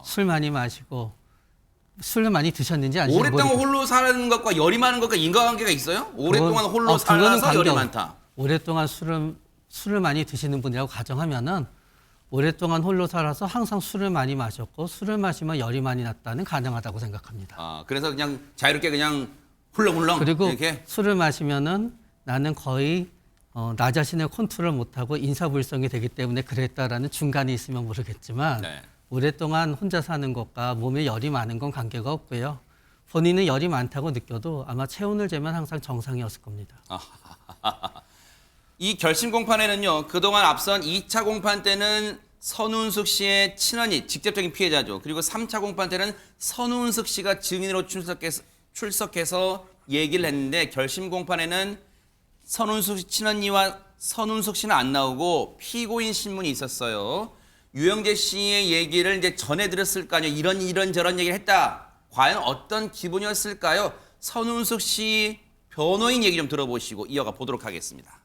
술 많이 마시고 술을 많이 드셨는지 아닌지 오랫동안 홀로 사는 것과 열이 많은 것과 인과관계가 있어요? 오랫동안 홀로 그거는 살아서 열이 관계 많다. 오랫동안 술을 많이 드시는 분이라고 가정하면은 오랫동안 홀로 살아서 항상 술을 많이 마셨고 술을 마시면 열이 많이 났다는 가능하다고 생각합니다. 아, 그래서 그냥 자유롭게 그냥 훌렁훌렁 그리고 이렇게 술을 마시면은 나는 거의 나 자신을 컨트롤 못하고 인사불성이 되기 때문에 그랬다라는 중간이 있으면 모르겠지만 네. 오랫동안 혼자 사는 것과 몸에 열이 많은 건 관계가 없고요. 본인은 열이 많다고 느껴도 아마 체온을 재면 항상 정상이었을 겁니다. 이 결심 공판에는요, 그동안 앞선 2차 공판 때는 선운숙 씨의 친언니, 직접적인 피해자죠. 그리고 3차 공판 때는 선운숙 씨가 증인으로 출석해서 얘기를 했는데, 결심 공판에는 선운숙 씨 친언니와 선운숙 씨는 안 나오고 피고인 신문이 있었어요. 유영재 씨의 얘기를 이제 전해드렸을 거 아니에요. 이런 저런 얘기를 했다. 과연 어떤 기분이었을까요? 선운숙 씨 변호인 얘기 좀 들어보시고 이어가 보도록 하겠습니다.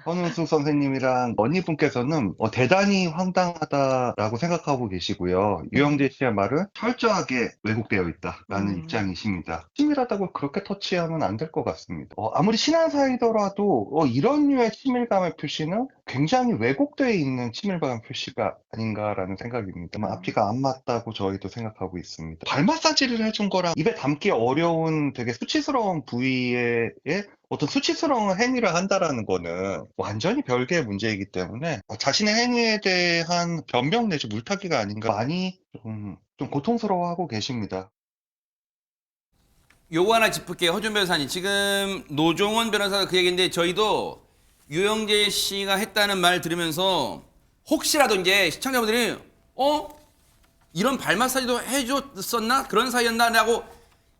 선운숙 선생님이랑 언니분께서는 대단히 황당하다라고 생각하고 계시고요. 유영재 씨의 말은 철저하게 왜곡되어 있다라는 입장이십니다. 치밀하다고 그렇게 터치하면 안 될 것 같습니다. 아무리 친한 사이더라도 이런 류의 친밀감의 표시는 굉장히 왜곡되어 있는 친밀감 표시가 아닌가라는 생각입니다. 앞뒤가 안 맞다고 저희도 생각하고 있습니다. 발 마사지를 해준 거랑 입에 담기 어려운 되게 수치스러운 부위에 어떤 수치스러운 행위를 한다라는 거는 완전히 별개의 문제이기 때문에 자신의 행위에 대한 변명 내지 물타기가 아닌가 많이 좀 고통스러워하고 계십니다. 요거 하나 짚을게요. 허준 변호사님. 지금 노종원 변호사가 그 얘기인데 저희도 유영재 씨가 했다는 말 들으면서 혹시라도 이제 시청자분들이 이런 발 마사지도 해줬었나? 그런 사이였나? 라고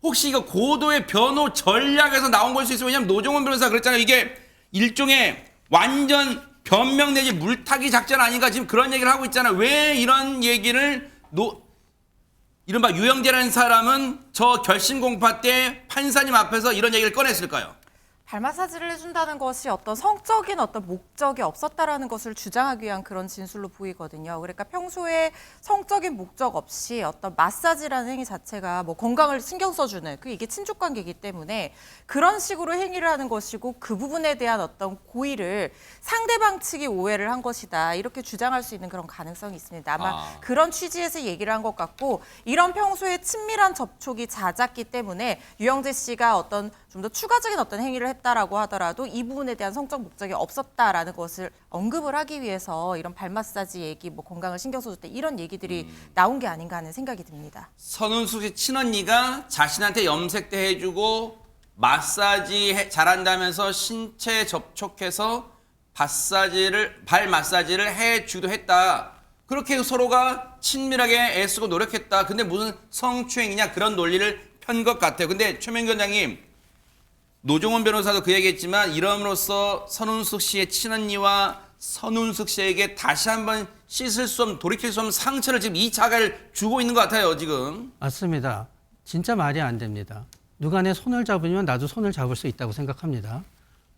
혹시 이거 고도의 변호 전략에서 나온 걸 수 있어요. 왜냐면 노종원 변호사가 그랬잖아요. 이게 일종의 완전 변명 내지 물타기 작전 아닌가 지금 그런 얘기를 하고 있잖아요. 왜 이런 얘기를 이른바 유영재라는 사람은 저 결심 공판 때 판사님 앞에서 이런 얘기를 꺼냈을까요? 발 마사지를 해준다는 것이 어떤 성적인 어떤 목적이 없었다라는 것을 주장하기 위한 그런 진술로 보이거든요. 그러니까 평소에 성적인 목적 없이 어떤 마사지라는 행위 자체가 뭐 건강을 신경 써주는 이게 친족 관계이기 때문에 그런 식으로 행위를 하는 것이고 그 부분에 대한 어떤 고의를 상대방 측이 오해를 한 것이다. 이렇게 주장할 수 있는 그런 가능성이 있습니다. 아마 그런 취지에서 얘기를 한 것 같고 이런 평소에 친밀한 접촉이 잦았기 때문에 유영재 씨가 어떤 좀 더 추가적인 어떤 행위를 했다라고 하더라도 이 부분에 대한 성적 목적이 없었다라는 것을 언급을 하기 위해서 이런 발 마사지 얘기, 뭐 건강을 신경 써줬다 이런 얘기들이 나온 게 아닌가 하는 생각이 듭니다. 선운숙 씨 친언니가 자신한테 염색도 해주고 마사지 잘한다면서 신체 접촉해서 발 마사지를 해주기도 했다. 그렇게 서로가 친밀하게 애쓰고 노력했다. 근데 무슨 성추행이냐 그런 논리를 편 것 같아요. 근데 최명규 원장님, 노종원 변호사도 그 얘기했지만 이럼으로써 선운숙 씨의 친언니와 선운숙 씨에게 다시 한번 씻을 수 없는, 돌이킬 수 없는 상처를 지금 2차가를 주고 있는 것 같아요, 지금. 맞습니다. 진짜 말이 안 됩니다. 누가 내 손을 잡으면 나도 손을 잡을 수 있다고 생각합니다.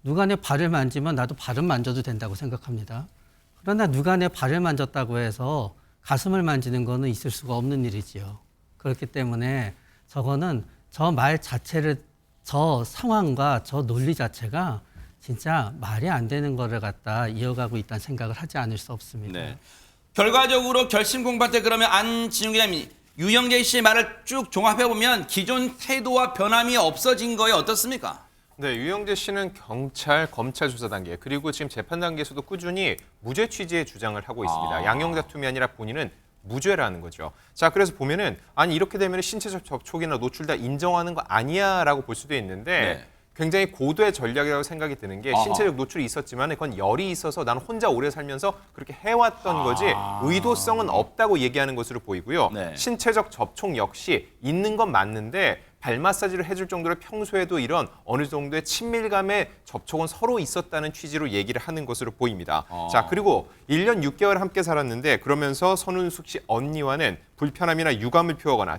누가 내 발을 만지면 나도 발을 만져도 된다고 생각합니다. 그러나 누가 내 발을 만졌다고 해서 가슴을 만지는 거는 있을 수가 없는 일이지요. 그렇기 때문에 저거는 저 말 자체를, 저 상황과 저 논리 자체가 진짜 말이 안 되는 거를 갖다 이어가고 있다는 생각을 하지 않을 수 없습니다. 네. 결과적으로 결심 공판 때 그러면 안진용 기자님, 유영재 씨의 말을 쭉 종합해보면 기존 태도와 변함이 없어진 거에 어떻습니까? 네, 유영재 씨는 경찰, 검찰 조사 단계 그리고 지금 재판 단계에서도 꾸준히 무죄 취지의 주장을 하고 있습니다. 양형 다툼이 아니라 본인은 무죄라는 거죠. 자, 그래서 보면은 아니 이렇게 되면 신체적 접촉이나 노출 다 인정하는 거 아니야라고 볼 수도 있는데 굉장히 고도의 전략이라고 생각이 드는 게 신체적 노출이 있었지만 그건 열이 있어서 나는 혼자 오래 살면서 그렇게 해왔던 거지 의도성은 없다고 얘기하는 것으로 보이고요. 신체적 접촉 역시 있는 건 맞는데 발 마사지를 해줄 정도로 평소에도 이런 어느 정도의 친밀감의 접촉은 서로 있었다는 취지로 얘기를 하는 것으로 보입니다. 자, 그리고 1년 6개월 함께 살았는데 그러면서 선운숙 씨 언니와는 불편함이나 유감을 표하거나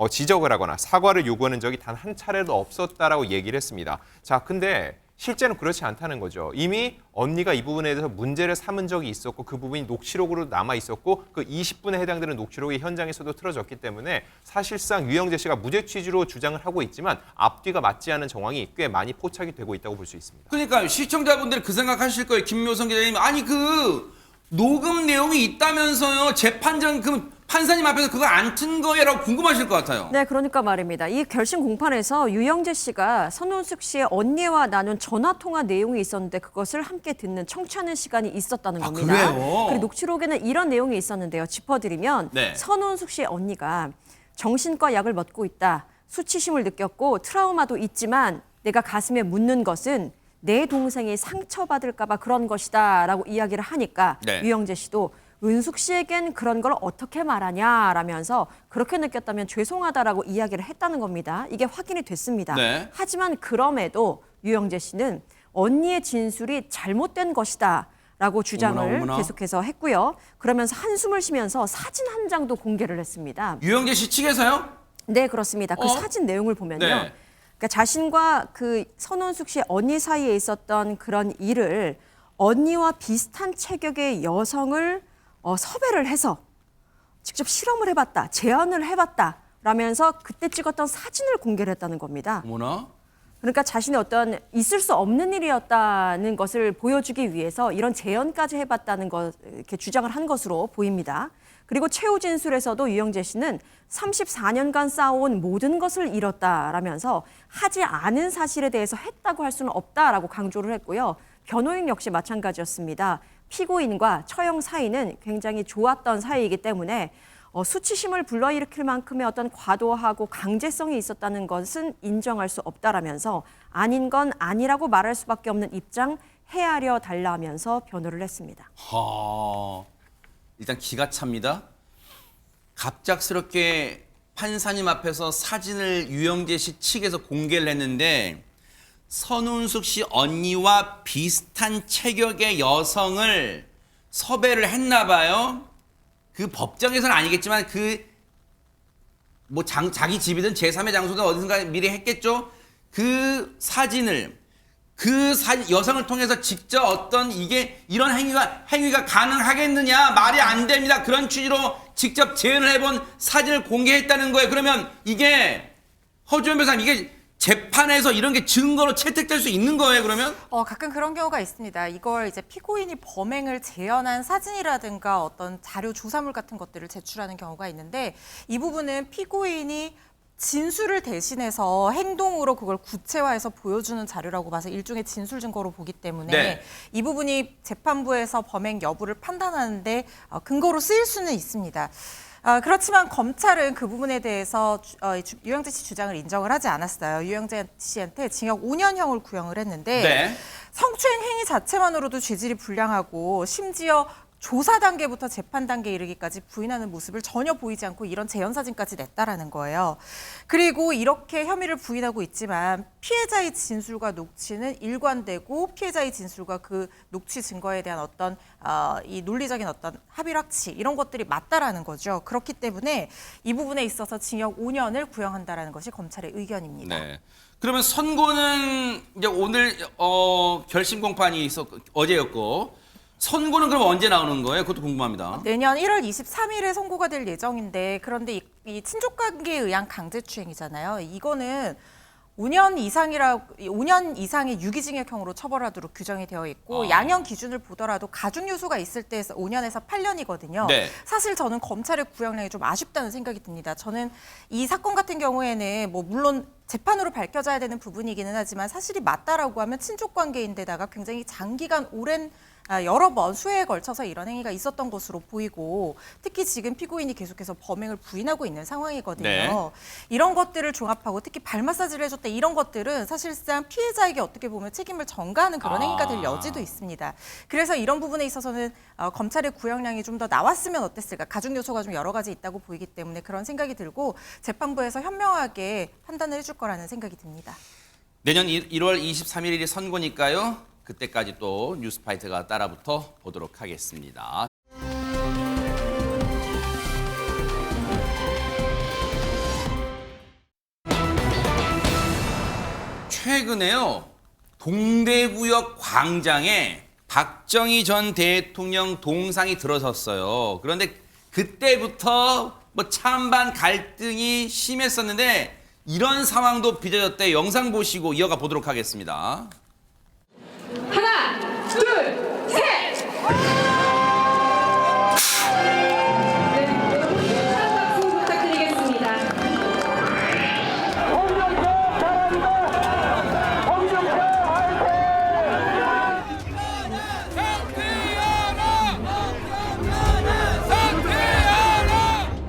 지적을 하거나 사과를 요구하는 적이 단 한 차례도 없었다라고 얘기를 했습니다. 자, 근데 실제는 그렇지 않다는 거죠. 이미 언니가 이 부분에 대해서 문제를 삼은 적이 있었고 그 부분이 녹취록으로 남아 있었고 그 20분에 해당되는 녹취록이 현장에서도 틀어졌기 때문에 사실상 유영재 씨가 무죄 취지로 주장을 하고 있지만 앞뒤가 맞지 않은 정황이 꽤 많이 포착이 되고 있다고 볼 수 있습니다. 그러니까 시청자분들이 그 생각하실 거예요. 김묘성 기자님, 아니 그 녹음 내용이 있다면서요. 재판장 그 판사님 앞에서 그거 안 튼 거예요라고 궁금하실 것 같아요. 네, 그러니까 말입니다. 이 결심 공판에서 유영재 씨가 선운숙 씨의 언니와 나눈 전화 통화 내용이 있었는데 그것을 함께 듣는 청취하는 시간이 있었다는 겁니다. 그래요? 그리고 녹취록에는 이런 내용이 있었는데요. 짚어드리면 선운숙 씨의 언니가 정신과 약을 먹고 있다. 수치심을 느꼈고 트라우마도 있지만 내가 가슴에 묻는 것은 내 동생이 상처받을까 봐 그런 것이다라고 이야기를 하니까 네. 유영재 씨도 은숙 씨에겐 그런 걸 어떻게 말하냐라면서 그렇게 느꼈다면 죄송하다라고 이야기를 했다는 겁니다. 이게 확인이 됐습니다. 네. 하지만 그럼에도 유영재 씨는 언니의 진술이 잘못된 것이다. 라고 주장을 어머나. 계속해서 했고요. 그러면서 한숨을 쉬면서 사진 한 장도 공개를 했습니다. 유영재 씨 측에서요? 네, 그렇습니다. 그 사진 내용을 보면요. 네. 그러니까 자신과 그 선원숙 씨의 언니 사이에 있었던 그런 일을 언니와 비슷한 체격의 여성을 섭외를 해서 직접 실험을 해봤다, 제안을 해봤다 라면서 그때 찍었던 사진을 공개를 했다는 겁니다. 어머나. 그러니까 자신의 어떤 있을 수 없는 일이었다는 것을 보여주기 위해서 이런 재연까지 해봤다는 것, 이렇게 주장을 한 것으로 보입니다. 그리고 최후 진술에서도 유영재 씨는 34년간 쌓아온 모든 것을 잃었다라면서 하지 않은 사실에 대해서 했다고 할 수는 없다라고 강조를 했고요. 변호인 역시 마찬가지였습니다. 피고인과 처형 사이는 굉장히 좋았던 사이이기 때문에 수치심을 불러일으킬 만큼의 어떤 과도하고 강제성이 있었다는 것은 인정할 수 없다라면서 아닌 건 아니라고 말할 수밖에 없는 입장 헤아려 달라면서 변호를 했습니다. 일단 기가 찹니다. 갑작스럽게 판사님 앞에서 사진을 유영재 씨 측에서 공개를 했는데 선운숙 씨 언니와 비슷한 체격의 여성을 섭외를 했나 봐요. 그 법정에서는 아니겠지만 자기 집이든 제3의 장소든 어디선가 미리 했겠죠. 그 사진을 여성을 통해서 직접 어떤 이런 행위가 가능하겠느냐 말이 안 됩니다. 그런 취지로 직접 재현을 해본 사진을 공개했다는 거예요. 그러면 이게 허주연 변호사님 이게 재판에서 이런 게 증거로 채택될 수 있는 거예요, 그러면? 가끔 그런 경우가 있습니다. 이걸 이제 피고인이 범행을 재현한 사진이라든가 어떤 자료 조사물 같은 것들을 제출하는 경우가 있는데 이 부분은 피고인이 진술을 대신해서 행동으로 그걸 구체화해서 보여주는 자료라고 봐서 일종의 진술 증거로 보기 때문에 네. 이 부분이 재판부에서 범행 여부를 판단하는데 근거로 쓰일 수는 있습니다. 그렇지만 검찰은 그 부분에 대해서 유영재 씨 주장을 인정을 하지 않았어요. 유영재 씨한테 징역 5년형을 구형을 했는데 네. 성추행 행위 자체만으로도 죄질이 불량하고 심지어 조사 단계부터 재판 단계에 이르기까지 부인하는 모습을 전혀 보이지 않고 이런 재현 사진까지 냈다라는 거예요. 그리고 이렇게 혐의를 부인하고 있지만 피해자의 진술과 녹취는 일관되고 피해자의 진술과 그 녹취 증거에 대한 어떤 이 논리적인 어떤 합일확치 이런 것들이 맞다라는 거죠. 그렇기 때문에 이 부분에 있어서 징역 5년을 구형한다라는 것이 검찰의 의견입니다. 네. 그러면 선고는 이제 오늘 결심 공판이 어제였고. 선고는 그럼 언제 나오는 거예요? 그것도 궁금합니다. 내년 1월 23일에 선고가 될 예정인데 그런데 이 친족관계에 의한 강제추행이잖아요. 이거는 5년 이상의 유기징역형으로 처벌하도록 규정이 되어 있고 양형 기준을 보더라도 가중 요소가 있을 때 5년에서 8년이거든요. 네. 사실 저는 검찰의 구형량이 좀 아쉽다는 생각이 듭니다. 저는 이 사건 같은 경우에는 물론 재판으로 밝혀져야 되는 부분이기는 하지만 사실이 맞다라고 하면 친족관계인데다가 굉장히 장기간 오랜 여러 번 수회에 걸쳐서 이런 행위가 있었던 것으로 보이고 특히 지금 피고인이 계속해서 범행을 부인하고 있는 상황이거든요. 네. 이런 것들을 종합하고 특히 발 마사지를 해줬다 이런 것들은 사실상 피해자에게 어떻게 보면 책임을 전가하는 그런 행위가 될 여지도 있습니다. 그래서 이런 부분에 있어서는 검찰의 구형량이 좀 더 나왔으면 어땠을까. 가중 요소가 좀 여러 가지 있다고 보이기 때문에 그런 생각이 들고 재판부에서 현명하게 판단을 해줄 거라는 생각이 듭니다. 내년 1월 23일이 선고니까요. 그때까지 또 뉴스파이트가 따라붙어 보도록 하겠습니다. 최근에요. 동대구역 광장에 박정희 전 대통령 동상이 들어섰어요. 그런데 그때부터 찬반 갈등이 심했었는데 이런 상황도 빚어졌대. 영상 보시고 이어가 보도록 하겠습니다. 하나, 둘, 셋! 네, 여러분 큰 박수 부탁드리겠습니다.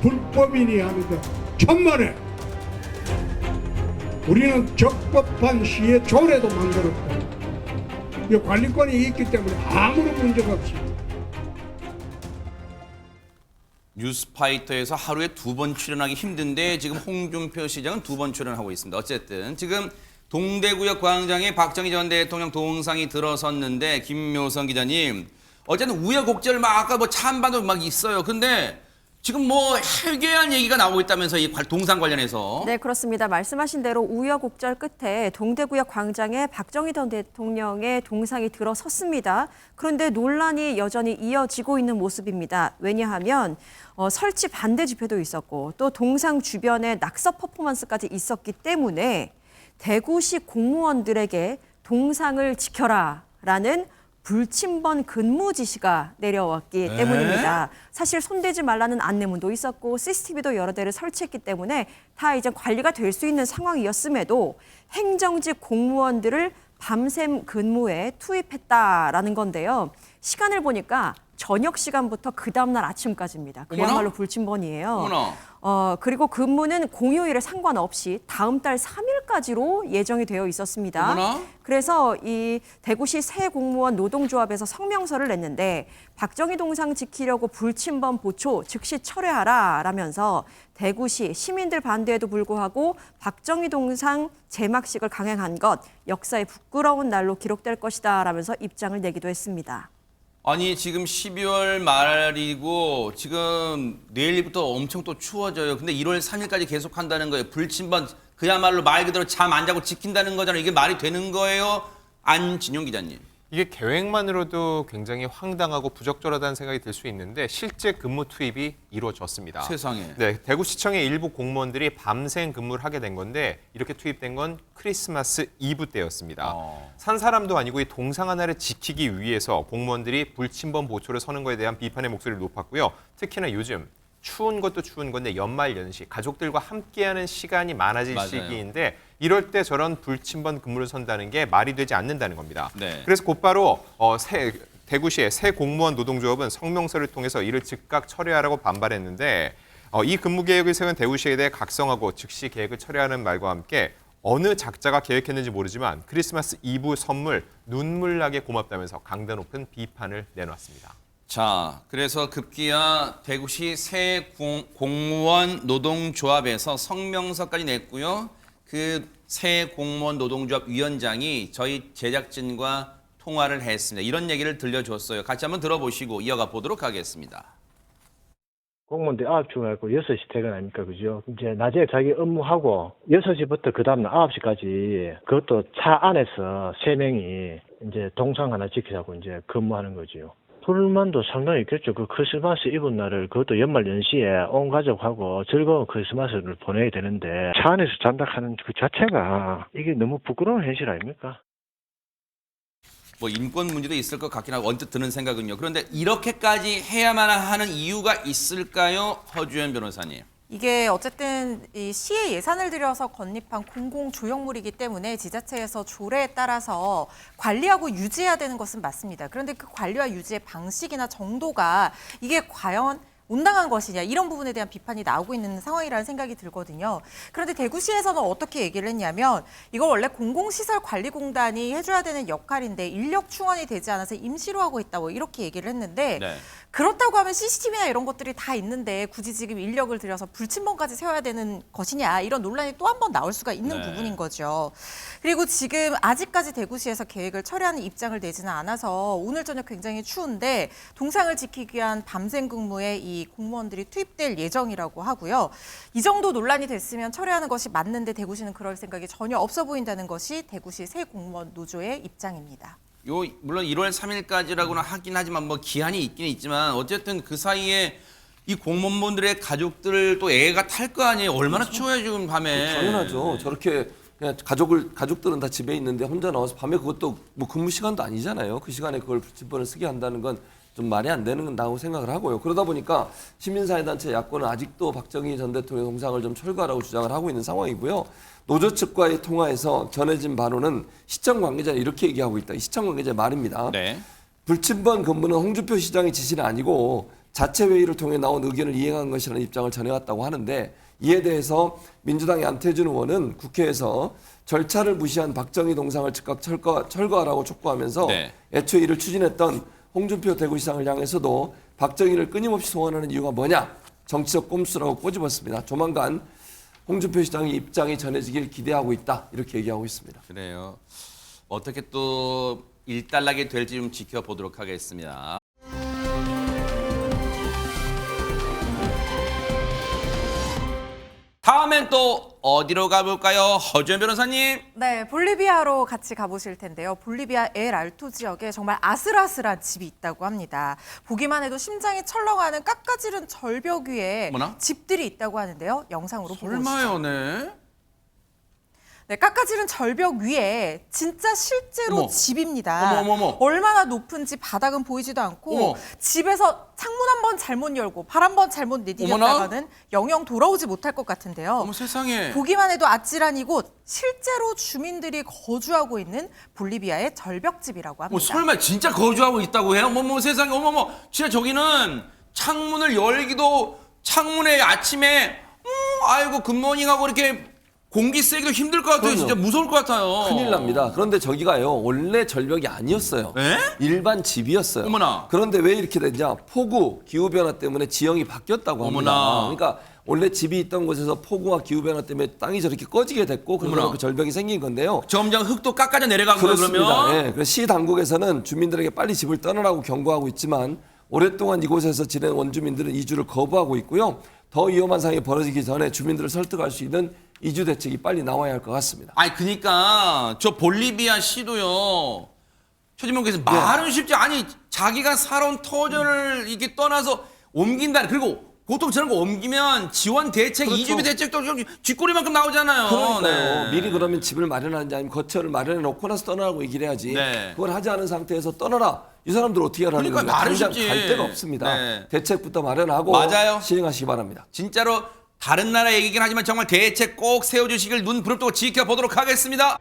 불법이니 하면서 천만에 우리는 적법한 시의 조례도 만들었고 이 관리권이 있기 때문에 아무런 문제가 없습니다. 뉴스파이터에서 하루에 2번 출연하기 힘든데 지금 홍준표 시장은 2번 출연하고 있습니다. 어쨌든 지금 동대구역 광장에 박정희 전 대통령 동상이 들어섰는데 김묘성 기자님, 어쨌든 우여곡절 막 아까 뭐 찬반도 막 있어요. 근데 지금 뭐 해괴한 얘기가 나오고 있다면서 이 동상 관련해서. 네, 그렇습니다. 말씀하신 대로 우여곡절 끝에 동대구역 광장에 박정희 전 대통령의 동상이 들어섰습니다. 그런데 논란이 여전히 이어지고 있는 모습입니다. 왜냐하면 설치 반대 집회도 있었고 또 동상 주변에 낙서 퍼포먼스까지 있었기 때문에 대구시 공무원들에게 동상을 지켜라라는 불침번 근무 지시가 내려왔기 때문입니다. 사실 손대지 말라는 안내문도 있었고 CCTV도 여러 대를 설치했기 때문에 다 이제 관리가 될 수 있는 상황이었음에도 행정직 공무원들을 밤샘 근무에 투입했다라는 건데요. 시간을 보니까 저녁 시간부터 그 다음날 아침까지입니다. 그야말로 불침번이에요. 어머나. 그리고 근무는 공휴일에 상관없이 다음 달 3일까지로 예정이 되어 있었습니다. 어머나. 그래서 이 대구시 새 공무원 노동조합에서 성명서를 냈는데 박정희 동상 지키려고 불침번 보초 즉시 철회하라라면서 대구시 시민들 반대에도 불구하고 박정희 동상 제막식을 강행한 것 역사의 부끄러운 날로 기록될 것이다라면서 입장을 내기도 했습니다. 아니 지금 12월 말이고 지금 내일부터 엄청 또 추워져요. 근데 1월 3일까지 계속 한다는 거예요. 불침번 그야말로 말 그대로 잠 안 자고 지킨다는 거잖아요. 이게 말이 되는 거예요? 안진용 기자님. 이게 계획만으로도 굉장히 황당하고 부적절하다는 생각이 들 수 있는데 실제 근무 투입이 이루어졌습니다. 세상에. 네, 대구시청의 일부 공무원들이 밤샘 근무를 하게 된 건데 이렇게 투입된 건 크리스마스 이브 때였습니다. 산 사람도 아니고 이 동상 하나를 지키기 위해서 공무원들이 불침번 보초를 서는 거에 대한 비판의 목소리를 높였고요. 특히나 요즘 추운 것도 추운 건데 연말 연시, 가족들과 함께하는 시간이 많아질 맞아요. 시기인데 이럴 때 저런 불침번 근무를 선다는 게 말이 되지 않는다는 겁니다. 네. 그래서 곧바로 대구시의 새 공무원 노동조합은 성명서를 통해서 이를 즉각 철회하라고 반발했는데 이 근무 계획을 세운 대구시에 대해 각성하고 즉시 계획을 철회하는 말과 함께 어느 작자가 계획했는지 모르지만 크리스마스 이브 선물 눈물나게 고맙다면서 강도 높은 비판을 내놨습니다. 자, 그래서 급기야 대구시 새 공무원 노동조합에서 성명서까지 냈고요. 그 새 공무원 노동조합 위원장이 저희 제작진과 통화를 했습니다. 이런 얘기를 들려줬어요. 같이 한번 들어보시고 이어가 보도록 하겠습니다. 공무원들 9시 출근하고 6시 퇴근 아닙니까? 그죠? 이제 낮에 자기 업무하고 6시부터 그 다음날 9시까지 그것도 차 안에서 3명이 이제 동상 하나 지키자고 이제 근무하는 거지요. 불만도 상당히 있겠죠. 그 크리스마스 이브 날을 그것도 연말 연시에 온 가족하고 즐거운 크리스마스를 보내야 되는데 차 안에서 잔다 하는 그 자체가 이게 너무 부끄러운 현실 아닙니까? 뭐 인권 문제도 있을 것 같긴 하고 언뜻 드는 생각은요. 그런데 이렇게까지 해야만 하는 이유가 있을까요? 허주연 변호사님. 이게 어쨌든 이 시의 예산을 들여서 건립한 공공조형물이기 때문에 지자체에서 조례에 따라서 관리하고 유지해야 되는 것은 맞습니다. 그런데 그 관리와 유지의 방식이나 정도가 이게 과연 온당한 것이냐 이런 부분에 대한 비판이 나오고 있는 상황이라는 생각이 들거든요. 그런데 대구시에서는 어떻게 얘기를 했냐면 이거 원래 공공시설관리공단이 해줘야 되는 역할인데 인력 충원이 되지 않아서 임시로 하고 있다 뭐 이렇게 얘기를 했는데 네. 그렇다고 하면 CCTV나 이런 것들이 다 있는데 굳이 지금 인력을 들여서 불침번까지 세워야 되는 것이냐 이런 논란이 또 한 번 나올 수가 있는 부분인 거죠. 그리고 지금 아직까지 대구시에서 계획을 철회하는 입장을 내지는 않아서 오늘 저녁 굉장히 추운데 동상을 지키기 위한 밤샘 근무에 이 공무원들이 투입될 예정이라고 하고요. 이 정도 논란이 됐으면 철회하는 것이 맞는데 대구시는 그럴 생각이 전혀 없어 보인다는 것이 대구시 새 공무원 노조의 입장입니다. 물론 1월 3일까지라고는 하긴 하지만 뭐 기한이 있긴 있지만 어쨌든 그 사이에 이 공무원분들의 가족들 또 애가 탈 거 아니에요. 얼마나 추워요 지금 밤에. 당연하죠. 저렇게 그냥 가족들은 다 집에 있는데 혼자 나와서 밤에 그것도 뭐 근무 시간도 아니잖아요. 그 시간에 그걸 불침번을 쓰게 한다는 건 좀 말이 안 되는 건다고 생각을 하고요. 그러다 보니까 시민사회단체 야권은 아직도 박정희 전 대통령 동상을 좀 철거하라고 주장을 하고 있는 상황이고요. 노조 측과의 통화에서 전해진 바로는 시청 관계자는 이렇게 얘기하고 있다. 이 시청 관계자의 말입니다. 네. 불침번 근무는 홍준표 시장의 지시는 아니고 자체 회의를 통해 나온 의견을 이행한 것이라는 입장을 전해왔다고 하는데 이에 대해서 민주당의 안태준 의원은 국회에서 절차를 무시한 박정희 동상을 즉각 철거하라고 촉구하면서 네. 애초에 이를 추진했던 홍준표 대구시장을 향해서도 박정희를 끊임없이 소환하는 이유가 뭐냐? 정치적 꼼수라고 꼬집었습니다. 조만간 홍준표 시장의 입장이 전해지길 기대하고 있다. 이렇게 얘기하고 있습니다. 그래요. 어떻게 또 일단락이 될지 좀 지켜보도록 하겠습니다. 다음엔 또 어디로 가볼까요? 허주연 변호사님. 네, 볼리비아로 같이 가보실 텐데요. 볼리비아 엘알토 지역에 정말 아슬아슬한 집이 있다고 합니다. 보기만 해도 심장이 철렁하는 깎아지른 절벽 위에 어머나? 집들이 있다고 하는데요. 영상으로 보고 오시죠. 설마요, 네. 네, 깎아지른 절벽 위에 진짜 실제로 어머. 집입니다. 어머. 얼마나 높은지 바닥은 보이지도 않고 어머. 집에서 창문 한 번 잘못 열고 발 한 번 잘못 내디뎠다가는 영영 돌아오지 못할 것 같은데요. 어머 세상에. 보기만 해도 아찔한 이곳, 실제로 주민들이 거주하고 있는 볼리비아의 절벽집이라고 합니다. 뭐 설마 진짜 거주하고 있다고 해요? 어머 세상에. 어머 진짜 저기는 창문을 열기도 창문에 아침에 아이고 굿모닝하고 이렇게 공기 쐬기도 힘들 것 같아요. 그럼요. 진짜 무서울 것 같아요. 큰일 납니다. 그런데 저기가요, 원래 절벽이 아니었어요. 에? 일반 집이었어요. 어머나. 그런데 왜 이렇게 됐냐? 폭우, 기후변화 때문에 지형이 바뀌었다고 합니다. 어머나. 그러니까 원래 집이 있던 곳에서 폭우와 기후변화 때문에 땅이 저렇게 꺼지게 됐고, 그러면 어머나. 그 절벽이 생긴 건데요. 점점 흙도 깎아져 내려간 거예요, 그렇습니다. 그러면? 예, 그래서 시 당국에서는 주민들에게 빨리 집을 떠나라고 경고하고 있지만 오랫동안 이곳에서 지낸 원주민들은 이주를 거부하고 있고요. 더 위험한 상황이 벌어지기 전에 주민들을 설득할 수 있는 이주 대책이 빨리 나와야 할 것 같습니다. 아니 그러니까 저 볼리비아 시도요. 최진봉께서 말은 쉽지 아니 자기가 살아온 터전을 이렇게 떠나서 옮긴다. 그리고 보통 저런 거 옮기면 지원 대책, 그렇죠. 이주비 대책도 쥐꼬리만큼 나오잖아요. 그러니까요. 네. 미리 그러면 집을 마련하는지 아니면 거처를 마련해 놓고 나서 떠나라고 얘기를 해야지. 네. 그걸 하지 않은 상태에서 떠나라. 이 사람들 어떻게 하라는 거예요? 그러니까 말은 당장 쉽지. 갈 데가 없습니다. 네. 대책부터 마련하고 맞아요. 시행하시기 바랍니다. 진짜로 다른 나라 얘기긴 하지만 정말 대책 꼭 세워주시길 눈 부릅뜨고 지켜보도록 하겠습니다.